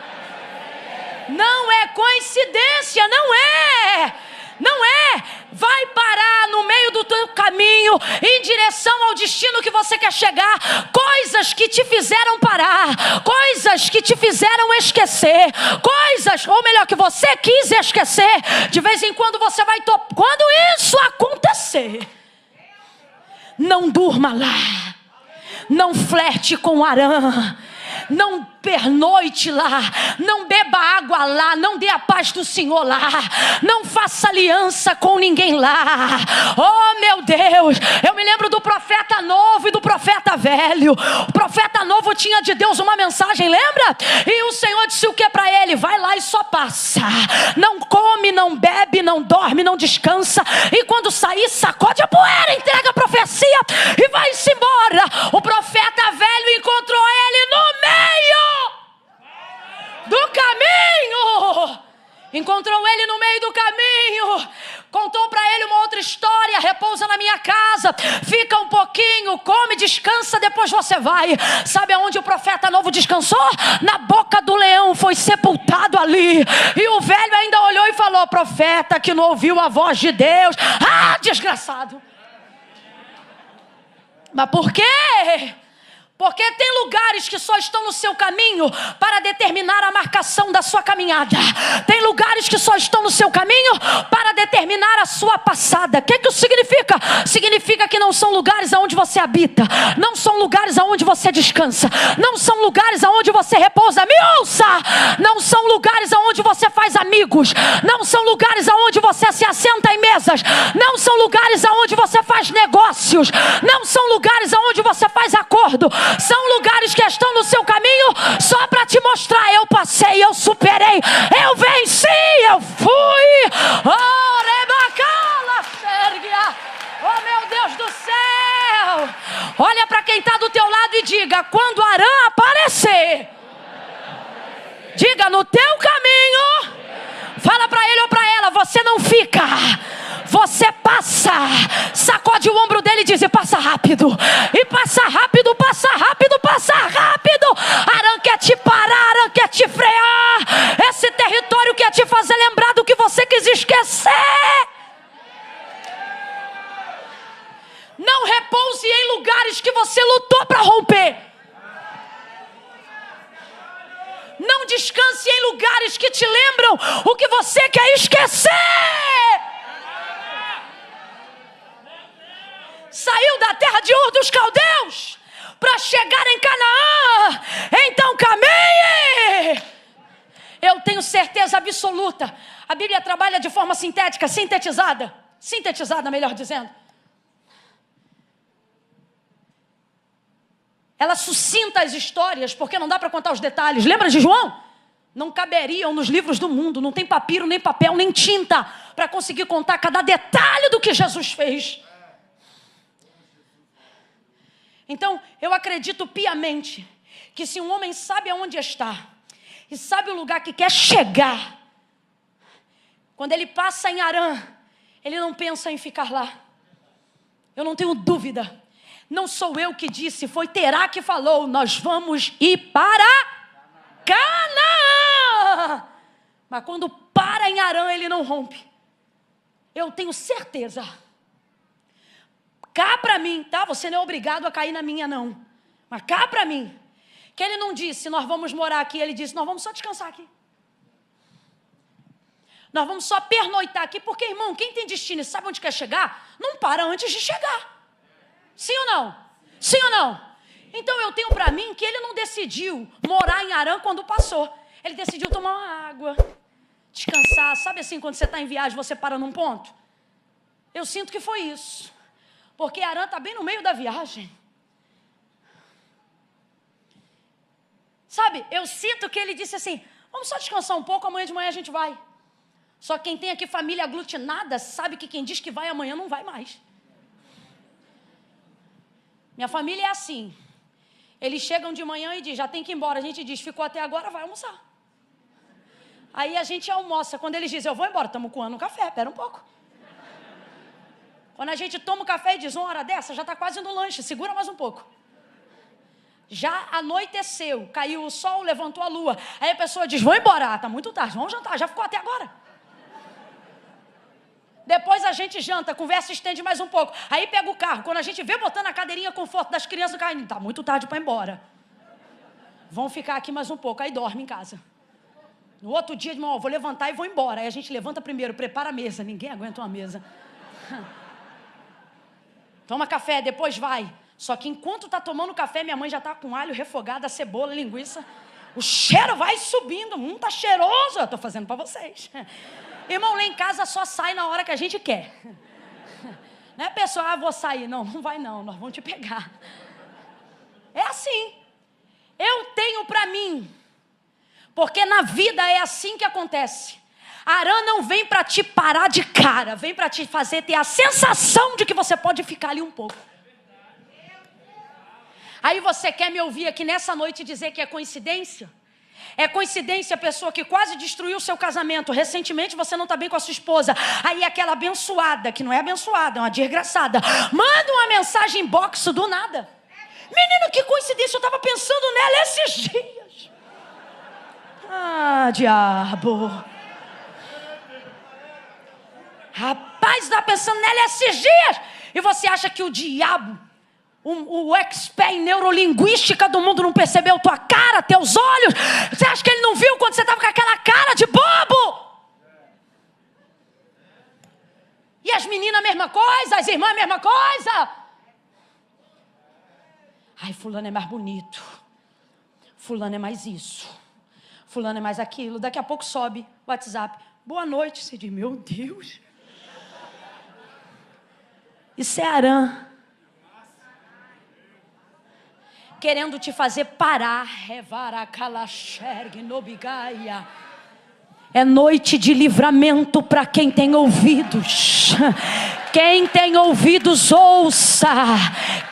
Não é coincidência, não é. Não é. Vai parar no meio do teu caminho, em direção ao destino que você quer chegar. Coisas que te fizeram parar, coisas que te fizeram esquecer, coisas, ou melhor, que você quis esquecer. De vez em quando você vai quando isso acontecer, não durma lá. Não flerte com Arã. Não pernoite lá, não beba água lá, não dê a paz do Senhor lá, não faça aliança com ninguém lá. Oh meu Deus, eu me lembro do profeta novo e do profeta velho. O profeta novo tinha de Deus uma mensagem, lembra? E o Senhor disse o que para ele? Vai lá e só passa, não come, não bebe, não dorme, não descansa, e quando sair sacode a poeira, entrega a profecia e vai-se embora. O profeta velho encontrou ele no meio do caminho. Encontrou ele no meio do caminho. Contou para ele uma outra história. Repousa na minha casa, fica um pouquinho, come, descansa, depois você vai. Sabe aonde o profeta novo descansou? Na boca do leão, foi sepultado ali. E o velho ainda olhou e falou, profeta que não ouviu a voz de Deus. Ah, desgraçado. Mas por quê? Porque tem lugares que só estão no seu caminho para determinar a marcação da sua caminhada. Tem lugares que só estão no seu caminho para determinar a sua passada. O que isso significa? Significa que não são lugares aonde você habita, não são lugares aonde você descansa, não são lugares aonde você repousa. Me ouça! Não são lugares aonde você faz amigos, não são lugares aonde você se assenta em mesas, não são lugares aonde você faz negócios, não são lugares aonde você faz acordo. São lugares que estão no seu caminho só para te mostrar, eu passei, eu superei, eu venci, eu fui. Oh, rebacala, Sérgia. Oh, meu Deus do céu. Olha para quem está do teu lado e diga, quando Arã aparecer, diga, no teu caminho, fala para ele ou para ela, você não fica, você passa. Sacode o ombro dele e diz, e passa rápido, e passa rápido, passa rápido, passa rápido. Arã quer te parar, Arã quer te frear. Esse território quer te fazer lembrar do que você quis esquecer. Não repouse em lugares que você lutou para romper. Não descanse em lugares que te lembram o que você quer esquecer. Saiu da terra de Ur dos Caldeus para chegar em Canaã. Então caminhe. Eu tenho certeza absoluta. A Bíblia trabalha de forma sintética, sintetizada, melhor dizendo. Ela sucinta as histórias, porque não dá para contar os detalhes. Lembra de João? Não caberiam nos livros do mundo. Não tem papiro, nem papel, nem tinta para conseguir contar cada detalhe do que Jesus fez. Então, eu acredito piamente que se um homem sabe aonde está e sabe o lugar que quer chegar, quando ele passa em Harã, ele não pensa em ficar lá. Eu não tenho dúvida. Não sou eu que disse, foi Terá que falou, nós vamos ir para Canaã. Mas quando para em Harã, ele não rompe. Eu tenho certeza. Cá para mim, tá? Você não é obrigado a cair na minha, não. Mas cá para mim. Que ele não disse, nós vamos morar aqui. Ele disse, nós vamos só descansar aqui. Nós vamos só pernoitar aqui. Porque, irmão, quem tem destino e sabe onde quer chegar, não para antes de chegar. Sim ou não? Sim ou não? Então eu tenho para mim que ele não decidiu morar em Harã quando passou. Ele decidiu tomar uma água, descansar. Sabe assim, quando você está em viagem, você para num ponto? Eu sinto que foi isso. Porque Harã está bem no meio da viagem. Sabe, eu sinto que ele disse assim, vamos só descansar um pouco, amanhã de manhã a gente vai. Só quem tem aqui família aglutinada sabe que quem diz que vai amanhã não vai mais. Minha família é assim. Eles chegam de manhã e dizem, já tem que ir embora. A gente diz, ficou até agora, vai almoçar. Aí a gente almoça. Quando eles dizem, eu vou embora, estamos coando um café, espera um pouco. Quando a gente toma o café e diz, uma hora dessa, já está quase no lanche, segura mais um pouco. Já anoiteceu, caiu o sol, levantou a lua. Aí a pessoa diz, vou embora, está muito tarde, vamos jantar, já ficou até agora. Depois a gente janta, conversa, estende mais um pouco. Aí pega o carro. Quando a gente vê botando a cadeirinha conforto das crianças no carro, tá muito tarde para ir embora. Vão ficar aqui mais um pouco. Aí dorme em casa. No outro dia, irmão, vou levantar e vou embora. Aí a gente levanta primeiro, prepara a mesa. Ninguém aguenta uma mesa. Toma café, depois vai. Só que enquanto tá tomando café, minha mãe já tá com alho refogado, a cebola, linguiça. O cheiro vai subindo. Tá cheiroso. Eu tô fazendo para vocês. Irmão, lá em casa só sai na hora que a gente quer. Não é pessoal, vou sair. Não, não vai não, nós vamos te pegar. É assim. Eu tenho para mim. Porque na vida é assim que acontece. Harã não vem para te parar de cara. Vem para te fazer ter a sensação de que você pode ficar ali um pouco. Aí você quer me ouvir aqui nessa noite dizer que é coincidência? É coincidência a pessoa que quase destruiu o seu casamento. Recentemente você não está bem com a sua esposa. Aí aquela abençoada, que não é abençoada, é uma desgraçada, manda uma mensagem inbox do nada. Menino, que coincidência, eu estava pensando nela esses dias. Ah, diabo. Rapaz, estava pensando nela esses dias. E você acha que o diabo, o expert em neurolinguística do mundo não percebeu tua cara, teus olhos? Você acha que ele não viu quando você estava com aquela cara de bobo? E as meninas a mesma coisa, as irmãs a mesma coisa. Ai, fulano é mais bonito, fulano é mais isso, fulano é mais aquilo. Daqui a pouco sobe o WhatsApp, boa noite. Você diz, meu Deus, isso é Harã querendo te fazer parar. É noite de livramento para quem tem ouvidos. Quem tem ouvidos, ouça.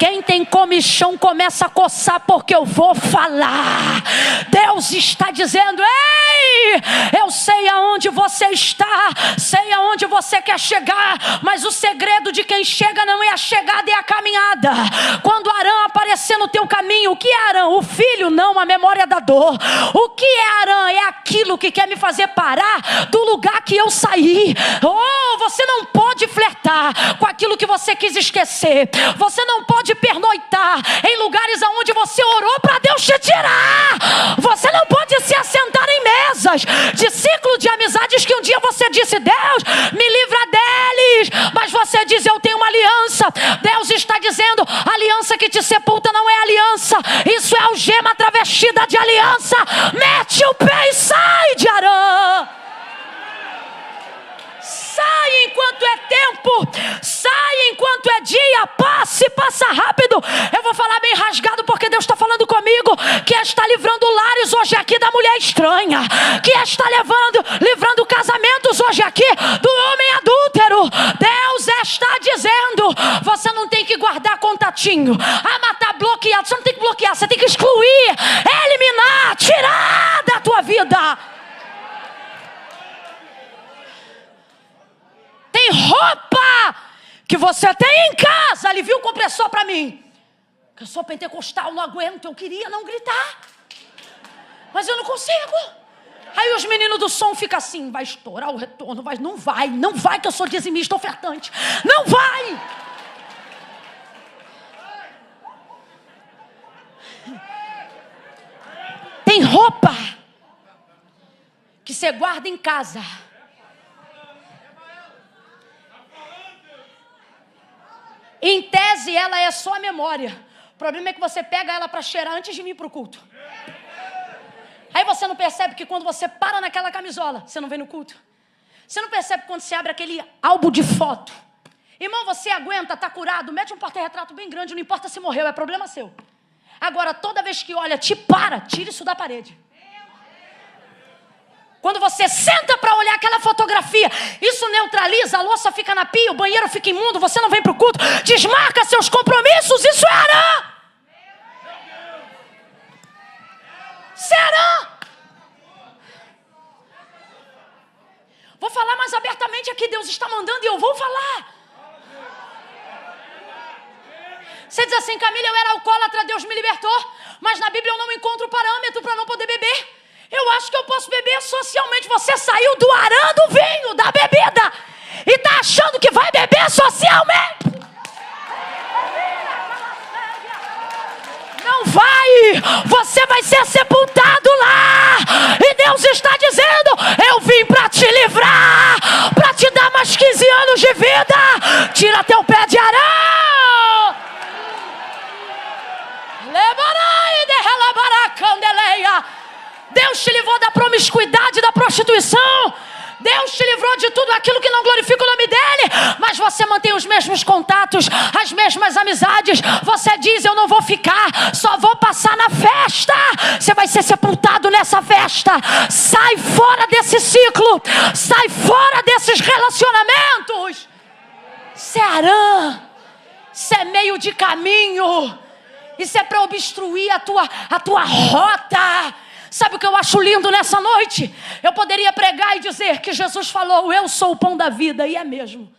Quem tem comichão, começa a coçar, porque eu vou falar. Deus está dizendo, ei, eu sei aonde você está, sei aonde você quer chegar, mas o segredo de quem chega não é a chegada, é a caminhada. Quando Harã aparecer no teu caminho, o que é Harã? O filho, não a memória da dor. O que é Harã? É aquilo que quer me fazer parar do lugar que eu saí. Oh, você não pode flertar com aquilo que você quis esquecer. Você não pode pernoitar em lugares aonde você orou para Deus te tirar. Você não pode se assentar perigosas, de ciclo de amizades que um dia você disse: Deus, me livra deles. Mas você diz: eu tenho uma aliança. Deus está dizendo: a aliança que te sepulta não é aliança. Isso é algema travestida de aliança. Mete o pé e sai de Arã. Sai enquanto é tempo, sai enquanto é dia, passa rápido. Eu vou falar bem rasgado porque Deus está falando comigo, que está livrando lares hoje aqui da mulher estranha, que está livrando casamentos hoje aqui do homem adúltero. Deus está dizendo: você não tem que guardar contatinho, tá bloqueado, você não tem que bloquear, você tem que excluir, eliminar, tirar da tua vida. Tem roupa que você tem em casa. Alivia o compressor para mim. Eu sou pentecostal, não aguento. Eu queria não gritar, mas eu não consigo. Aí os meninos do som ficam assim: vai estourar o retorno, não vai, que eu sou dizimista ofertante. Não vai. Tem roupa que você guarda em casa. Em tese, ela é só a memória. O problema é que você pega ela para cheirar antes de vir para o culto. Aí você não percebe que quando você para naquela camisola, você não vem no culto. Você não percebe quando você abre aquele álbum de foto. Irmão, você aguenta, está curado, mete um porta-retrato bem grande, não importa se morreu, é problema seu. Agora, toda vez que olha, tira isso da parede. Quando você senta para olhar aquela fotografia, isso neutraliza, a louça fica na pia, o banheiro fica imundo, você não vem para o culto, desmarca seus compromissos, isso é Arã. Isso é Arã. Vou falar mais abertamente aqui, Deus está mandando e eu vou falar. Você diz assim: Camila, eu era alcoólatra, Deus me libertou, mas na Bíblia eu não encontro parâmetro para não poder beber. Eu acho que eu posso beber socialmente. Você saiu do Arã do vinho, da bebida, e está achando que vai beber socialmente. Não vai. Você vai ser sepultado lá. E Deus está dizendo: eu vim para te livrar, para te dar mais 15 anos de vida. Tira teu pé de Arã. Levarai de relabará candeleia. Deus te livrou da promiscuidade, da prostituição. Deus te livrou de tudo aquilo que não glorifica o nome dele. Mas você mantém os mesmos contatos, as mesmas amizades. Você diz: eu não vou ficar, só vou passar na festa. Você vai ser sepultado nessa festa. Sai fora desse ciclo, sai fora desses relacionamentos. Isso é Arã. Isso é meio de caminho. Isso é para obstruir a tua rota. Sabe o que eu acho lindo nessa noite? Eu poderia pregar e dizer que Jesus falou: eu sou o pão da vida, e é mesmo.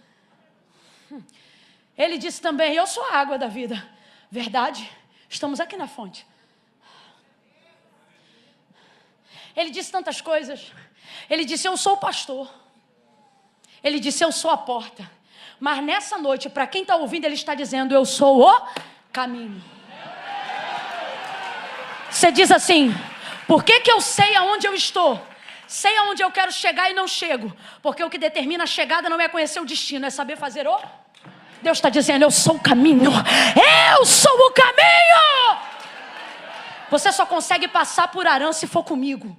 Ele disse também: eu sou a água da vida. Verdade? Estamos aqui na fonte. Ele disse tantas coisas. Ele disse: eu sou o pastor. Ele disse: eu sou a porta. Mas nessa noite, para quem está ouvindo, ele está dizendo: eu sou o caminho. Você diz assim: por que eu sei aonde eu estou? Sei aonde eu quero chegar e não chego. Porque o que determina a chegada não é conhecer o destino, é saber fazer o... Deus está dizendo: eu sou o caminho. Eu sou o caminho. Você só consegue passar por Arã se for comigo.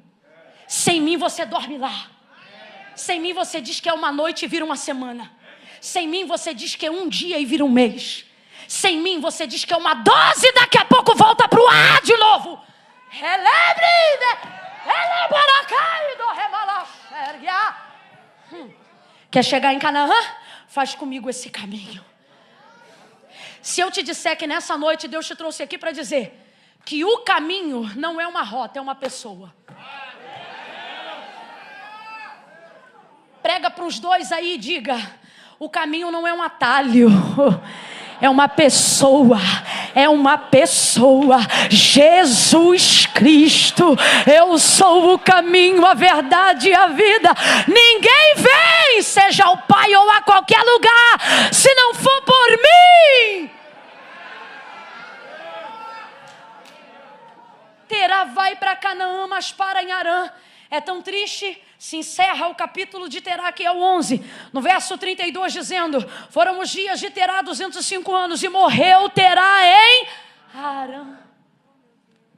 Sem mim você dorme lá. Sem mim você diz que é uma noite e vira uma semana. Sem mim você diz que é um dia e vira um mês. Sem mim você diz que é uma dose e daqui a pouco volta para o ar de novo. Quer chegar em Canaã? Faz comigo esse caminho. Se eu te disser que nessa noite Deus te trouxe aqui para dizer que o caminho não é uma rota, é uma pessoa. Prega para os dois aí e diga: o caminho não é um atalho, é uma pessoa. É uma pessoa, Jesus Cristo. Eu sou o caminho, a verdade e a vida. Ninguém vem, seja ao Pai ou a qualquer lugar, se não for por mim. Terá vai para Canaã, mas para em Arã. É tão triste, se encerra o capítulo de Terá, que é o 11, no verso 32, dizendo: foram os dias de Terá 205 anos, e morreu Terá em Harã.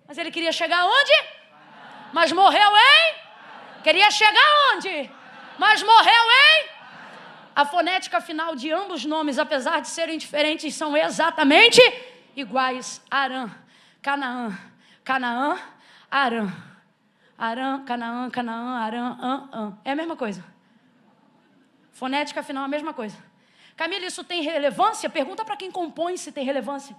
Mas ele queria chegar onde? Mas morreu em? Queria chegar onde? Mas morreu em? A fonética final de ambos os nomes, apesar de serem diferentes, são exatamente iguais. Harã, Canaã, Canaã, Harã. Harã, Canaã, Canaã, Harã, É a mesma coisa. Fonética final, a mesma coisa. Camila, isso tem relevância? Pergunta para quem compõe se tem relevância.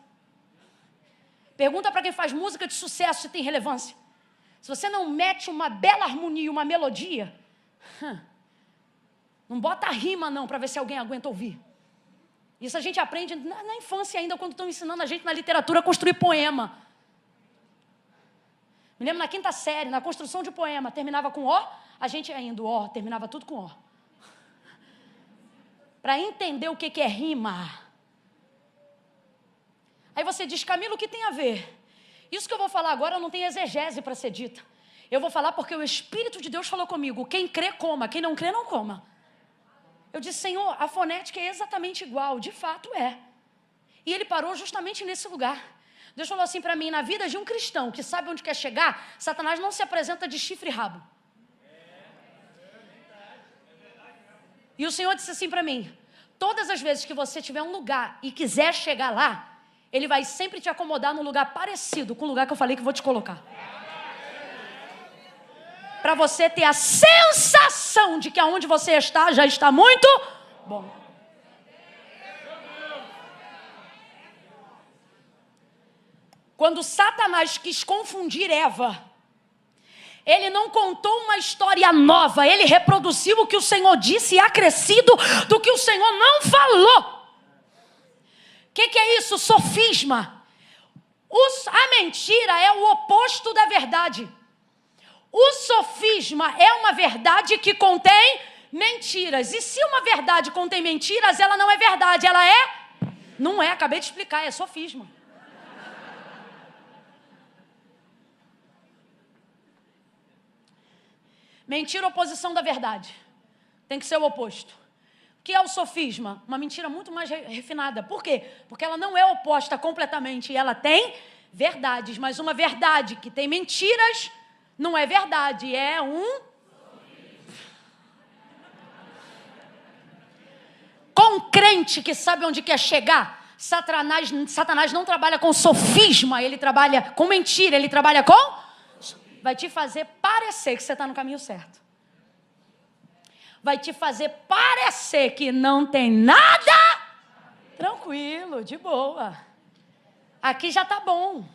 Pergunta para quem faz música de sucesso se tem relevância. Se você não mete uma bela harmonia, uma melodia, não bota rima não, para ver se alguém aguenta ouvir. Isso a gente aprende na infância ainda, quando estão ensinando a gente na literatura a construir poema. Me lembro na 5ª série, na construção de poema, terminava com O, a gente ainda, O, terminava tudo com O. Para entender o que é rima. Aí você diz: Camila, o que tem a ver? Isso que eu vou falar agora não tem exegese para ser dita. Eu vou falar porque o Espírito de Deus falou comigo: quem crê, coma, quem não crê, não coma. Eu disse: Senhor, a fonética é exatamente igual, de fato é. E ele parou justamente nesse lugar. Deus falou assim para mim: na vida de um cristão que sabe onde quer chegar, Satanás não se apresenta de chifre e rabo. E o Senhor disse assim para mim: todas as vezes que você tiver um lugar e quiser chegar lá, Ele vai sempre te acomodar num lugar parecido com o lugar que eu falei que vou te colocar. Para você ter a sensação de que aonde você está já está muito bom. Quando Satanás quis confundir Eva, ele não contou uma história nova, ele reproduziu o que o Senhor disse e acrescido do que o Senhor não falou. O que é isso? Sofisma. A mentira é o oposto da verdade. O sofisma é uma verdade que contém mentiras. E se uma verdade contém mentiras, ela não é verdade, ela é? Não é, acabei de explicar, é sofisma. Mentira, oposição da verdade. Tem que ser o oposto. O que é o sofisma? Uma mentira muito mais refinada. Por quê? Porque ela não é oposta completamente. Ela tem verdades, mas uma verdade que tem mentiras não é verdade, é com crente que sabe onde quer chegar, Satanás não trabalha com sofisma, ele trabalha com mentira, ele trabalha com... Vai te fazer parecer que você está no caminho certo. Vai te fazer parecer que não tem nada. Tranquilo, de boa. Aqui já está bom.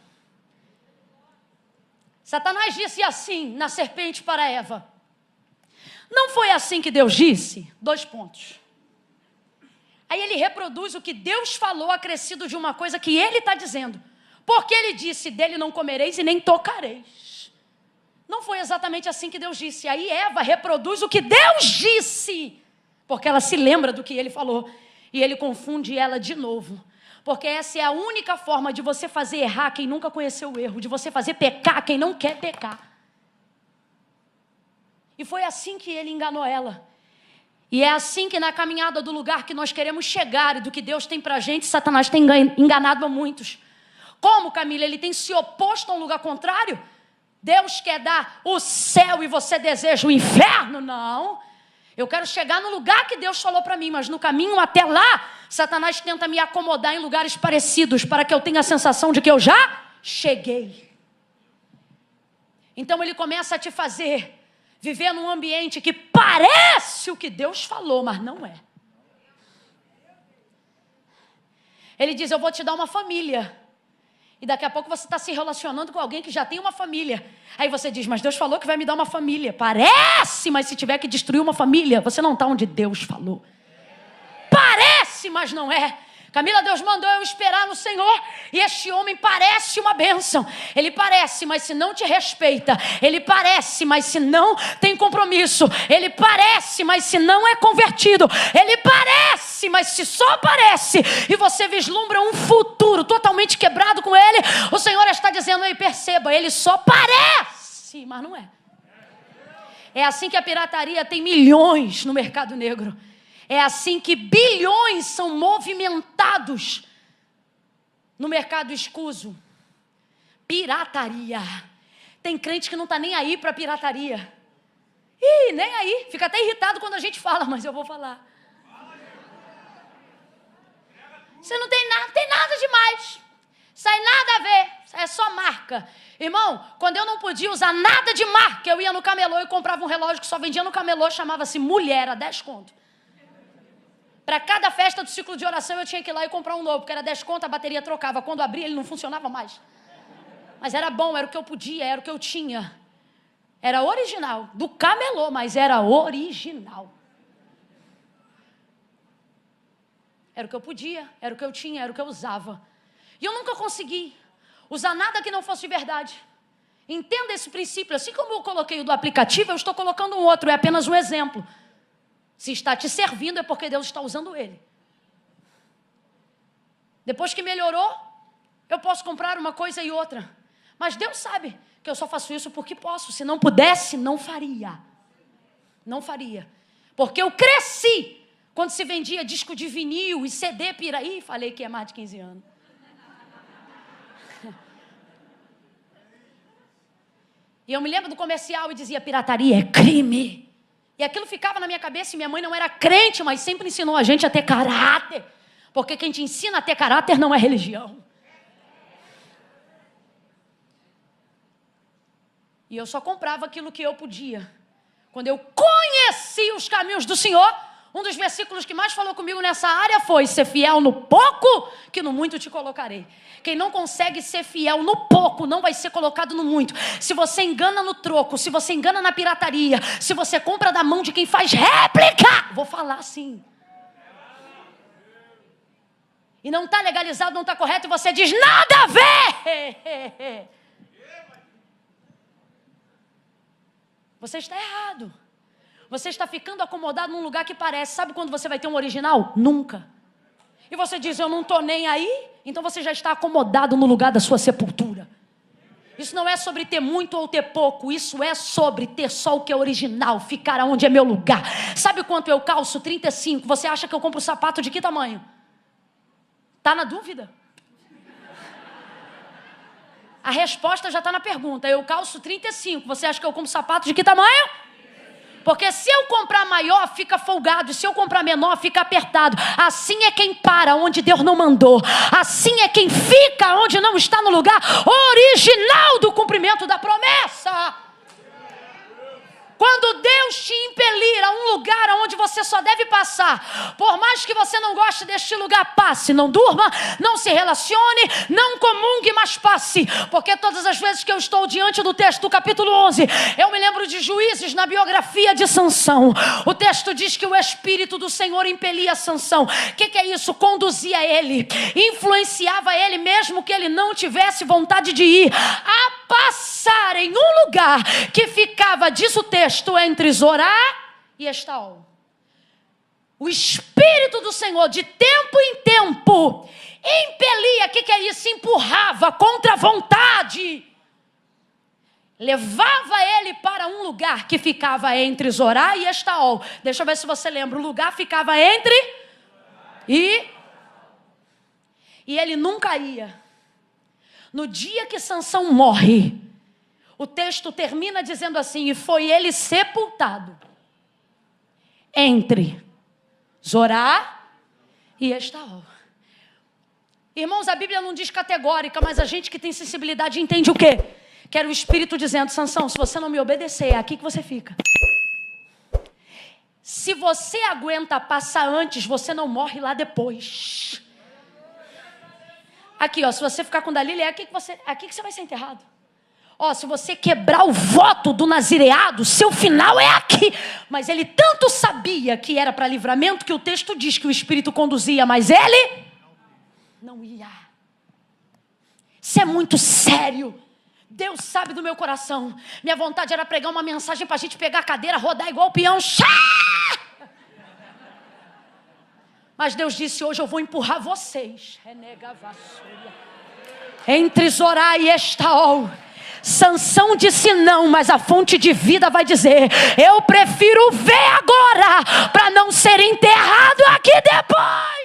Satanás disse assim na serpente para Eva: não foi assim que Deus disse? 2 pontos. Aí ele reproduz o que Deus falou acrescido de uma coisa que ele está dizendo. Porque ele disse: dele não comereis e nem tocareis. Não foi exatamente assim que Deus disse. Aí Eva reproduz o que Deus disse, porque ela se lembra do que ele falou. E ele confunde ela de novo. Porque essa é a única forma de você fazer errar quem nunca conheceu o erro, de você fazer pecar quem não quer pecar. E foi assim que ele enganou ela. E é assim que na caminhada do lugar que nós queremos chegar e do que Deus tem pra gente, Satanás tem enganado a muitos. Como, Camila? Ele tem se oposto a um lugar contrário? Deus quer dar o céu e você deseja o inferno? Não. Eu quero chegar no lugar que Deus falou para mim, mas no caminho até lá, Satanás tenta me acomodar em lugares parecidos para que eu tenha a sensação de que eu já cheguei. Então ele começa a te fazer viver num ambiente que parece o que Deus falou, mas não é. Ele diz: eu vou te dar uma família. E daqui a pouco você está se relacionando com alguém que já tem uma família. Aí você diz: mas Deus falou que vai me dar uma família. Parece, mas se tiver que destruir uma família, você não está onde Deus falou. Parece, mas não é. Camila, Deus mandou eu esperar no Senhor. E este homem parece uma bênção. Ele parece, mas se não te respeita. Ele parece, mas se não tem compromisso. Ele parece, mas se não é convertido. Ele parece, mas se só parece. E você vislumbra um futuro totalmente quebrado com ele. O Senhor está dizendo: ei, perceba, ele só parece, mas não é. É assim que a pirataria tem milhões no mercado negro. É assim que bilhões são movimentados no mercado escuso. Pirataria. Tem crente que não está nem aí para pirataria. Ih, nem aí. Fica até irritado quando a gente fala, mas eu vou falar. Você não tem nada demais. Isso aí nada a ver. Isso aí é só marca. Irmão, quando eu não podia usar nada de marca, eu ia no camelô e comprava um relógio que só vendia no camelô, chamava-se Mulher, era 10 conto. Para cada festa do ciclo de oração eu tinha que ir lá e comprar um novo, porque era 10 conto, a bateria trocava. Quando abria ele não funcionava mais. Mas era bom, era o que eu podia, era o que eu tinha. Era original, do camelô, mas era original. Era o que eu podia, era o que eu tinha, era o que eu usava. E eu nunca consegui usar nada que não fosse de verdade. Entenda esse princípio. Assim como eu coloquei o do aplicativo, eu estou colocando um outro. É apenas um exemplo. Se está te servindo, é porque Deus está usando ele. Depois que melhorou, eu posso comprar uma coisa e outra. Mas Deus sabe que eu só faço isso porque posso. Se não pudesse, não faria. Não faria. Porque eu cresci quando se vendia disco de vinil e CD piraí. Falei que é mais de 15 anos. E eu me lembro do comercial e dizia: pirataria é crime. E aquilo ficava na minha cabeça. E minha mãe não era crente, mas sempre ensinou a gente a ter caráter. Porque quem te ensina a ter caráter não é religião. E eu só comprava aquilo que eu podia. Quando eu conheci os caminhos do Senhor, um dos versículos que mais falou comigo nessa área foi: ser fiel no pouco, que no muito te colocarei. Quem não consegue ser fiel no pouco, não vai ser colocado no muito. Se você engana no troco, se você engana na pirataria, se você compra da mão de quem faz réplica, vou falar assim, e não está legalizado, não está correto, e você diz: nada a ver, você está errado. Você está ficando acomodado num lugar que parece. Sabe quando você vai ter um original? Nunca. E você diz: eu não estou nem aí. Então você já está acomodado no lugar da sua sepultura. Isso não é sobre ter muito ou ter pouco. Isso é sobre ter só o que é original. Ficar onde é meu lugar. Sabe quanto eu calço? 35. Você acha que eu compro sapato de que tamanho? Está na dúvida? A resposta já está na pergunta. Eu calço 35. Você acha que eu compro sapato de que tamanho? Porque se eu comprar maior, fica folgado. E se eu comprar menor, fica apertado. Assim é quem para onde Deus não mandou. Assim é quem fica onde não está no lugar original do cumprimento da promessa. Quando Deus te impelir a um lugar onde você só deve passar, por mais que você não goste deste lugar, passe. Não durma, não se relacione, não comungue, mas passe. Porque todas as vezes que eu estou diante do texto do capítulo 11, eu me lembro de Juízes na biografia de Sansão. O texto diz que o Espírito do Senhor impelia Sansão. O que é isso? Conduzia ele, influenciava ele, mesmo que ele não tivesse vontade de ir, a passar em um lugar que ficava, diz o texto, entre Zorá e Estaol. O Espírito do Senhor, de tempo em tempo, impelia. O que é isso? Empurrava contra a vontade. Levava ele para um lugar que ficava entre Zorá e Estaol. Deixa eu ver se você lembra. O lugar ficava entre e ele nunca ia. No dia que Sansão morre, o texto termina dizendo assim: e foi ele sepultado entre Zorá e Estaol. Irmãos, a Bíblia não diz categórica, mas a gente que tem sensibilidade entende o quê? Que era o Espírito dizendo: Sansão, se você não me obedecer, é aqui que você fica. Se você aguenta passar antes, você não morre lá depois. Aqui, ó, se você ficar com Dalila, é aqui que você vai ser enterrado. Ó, se você quebrar o voto do nazireado, seu final é aqui. Mas ele tanto sabia que era para livramento, que o texto diz que o Espírito conduzia, mas ele não ia. Isso é muito sério. Deus sabe do meu coração. Minha vontade era pregar uma mensagem para a gente pegar a cadeira, rodar igual o peão. Mas Deus disse: hoje eu vou empurrar vocês entre Zorá e Estaol. Sansão disse não, mas a fonte de vida vai dizer: eu prefiro ver agora, para não ser enterrado aqui depois.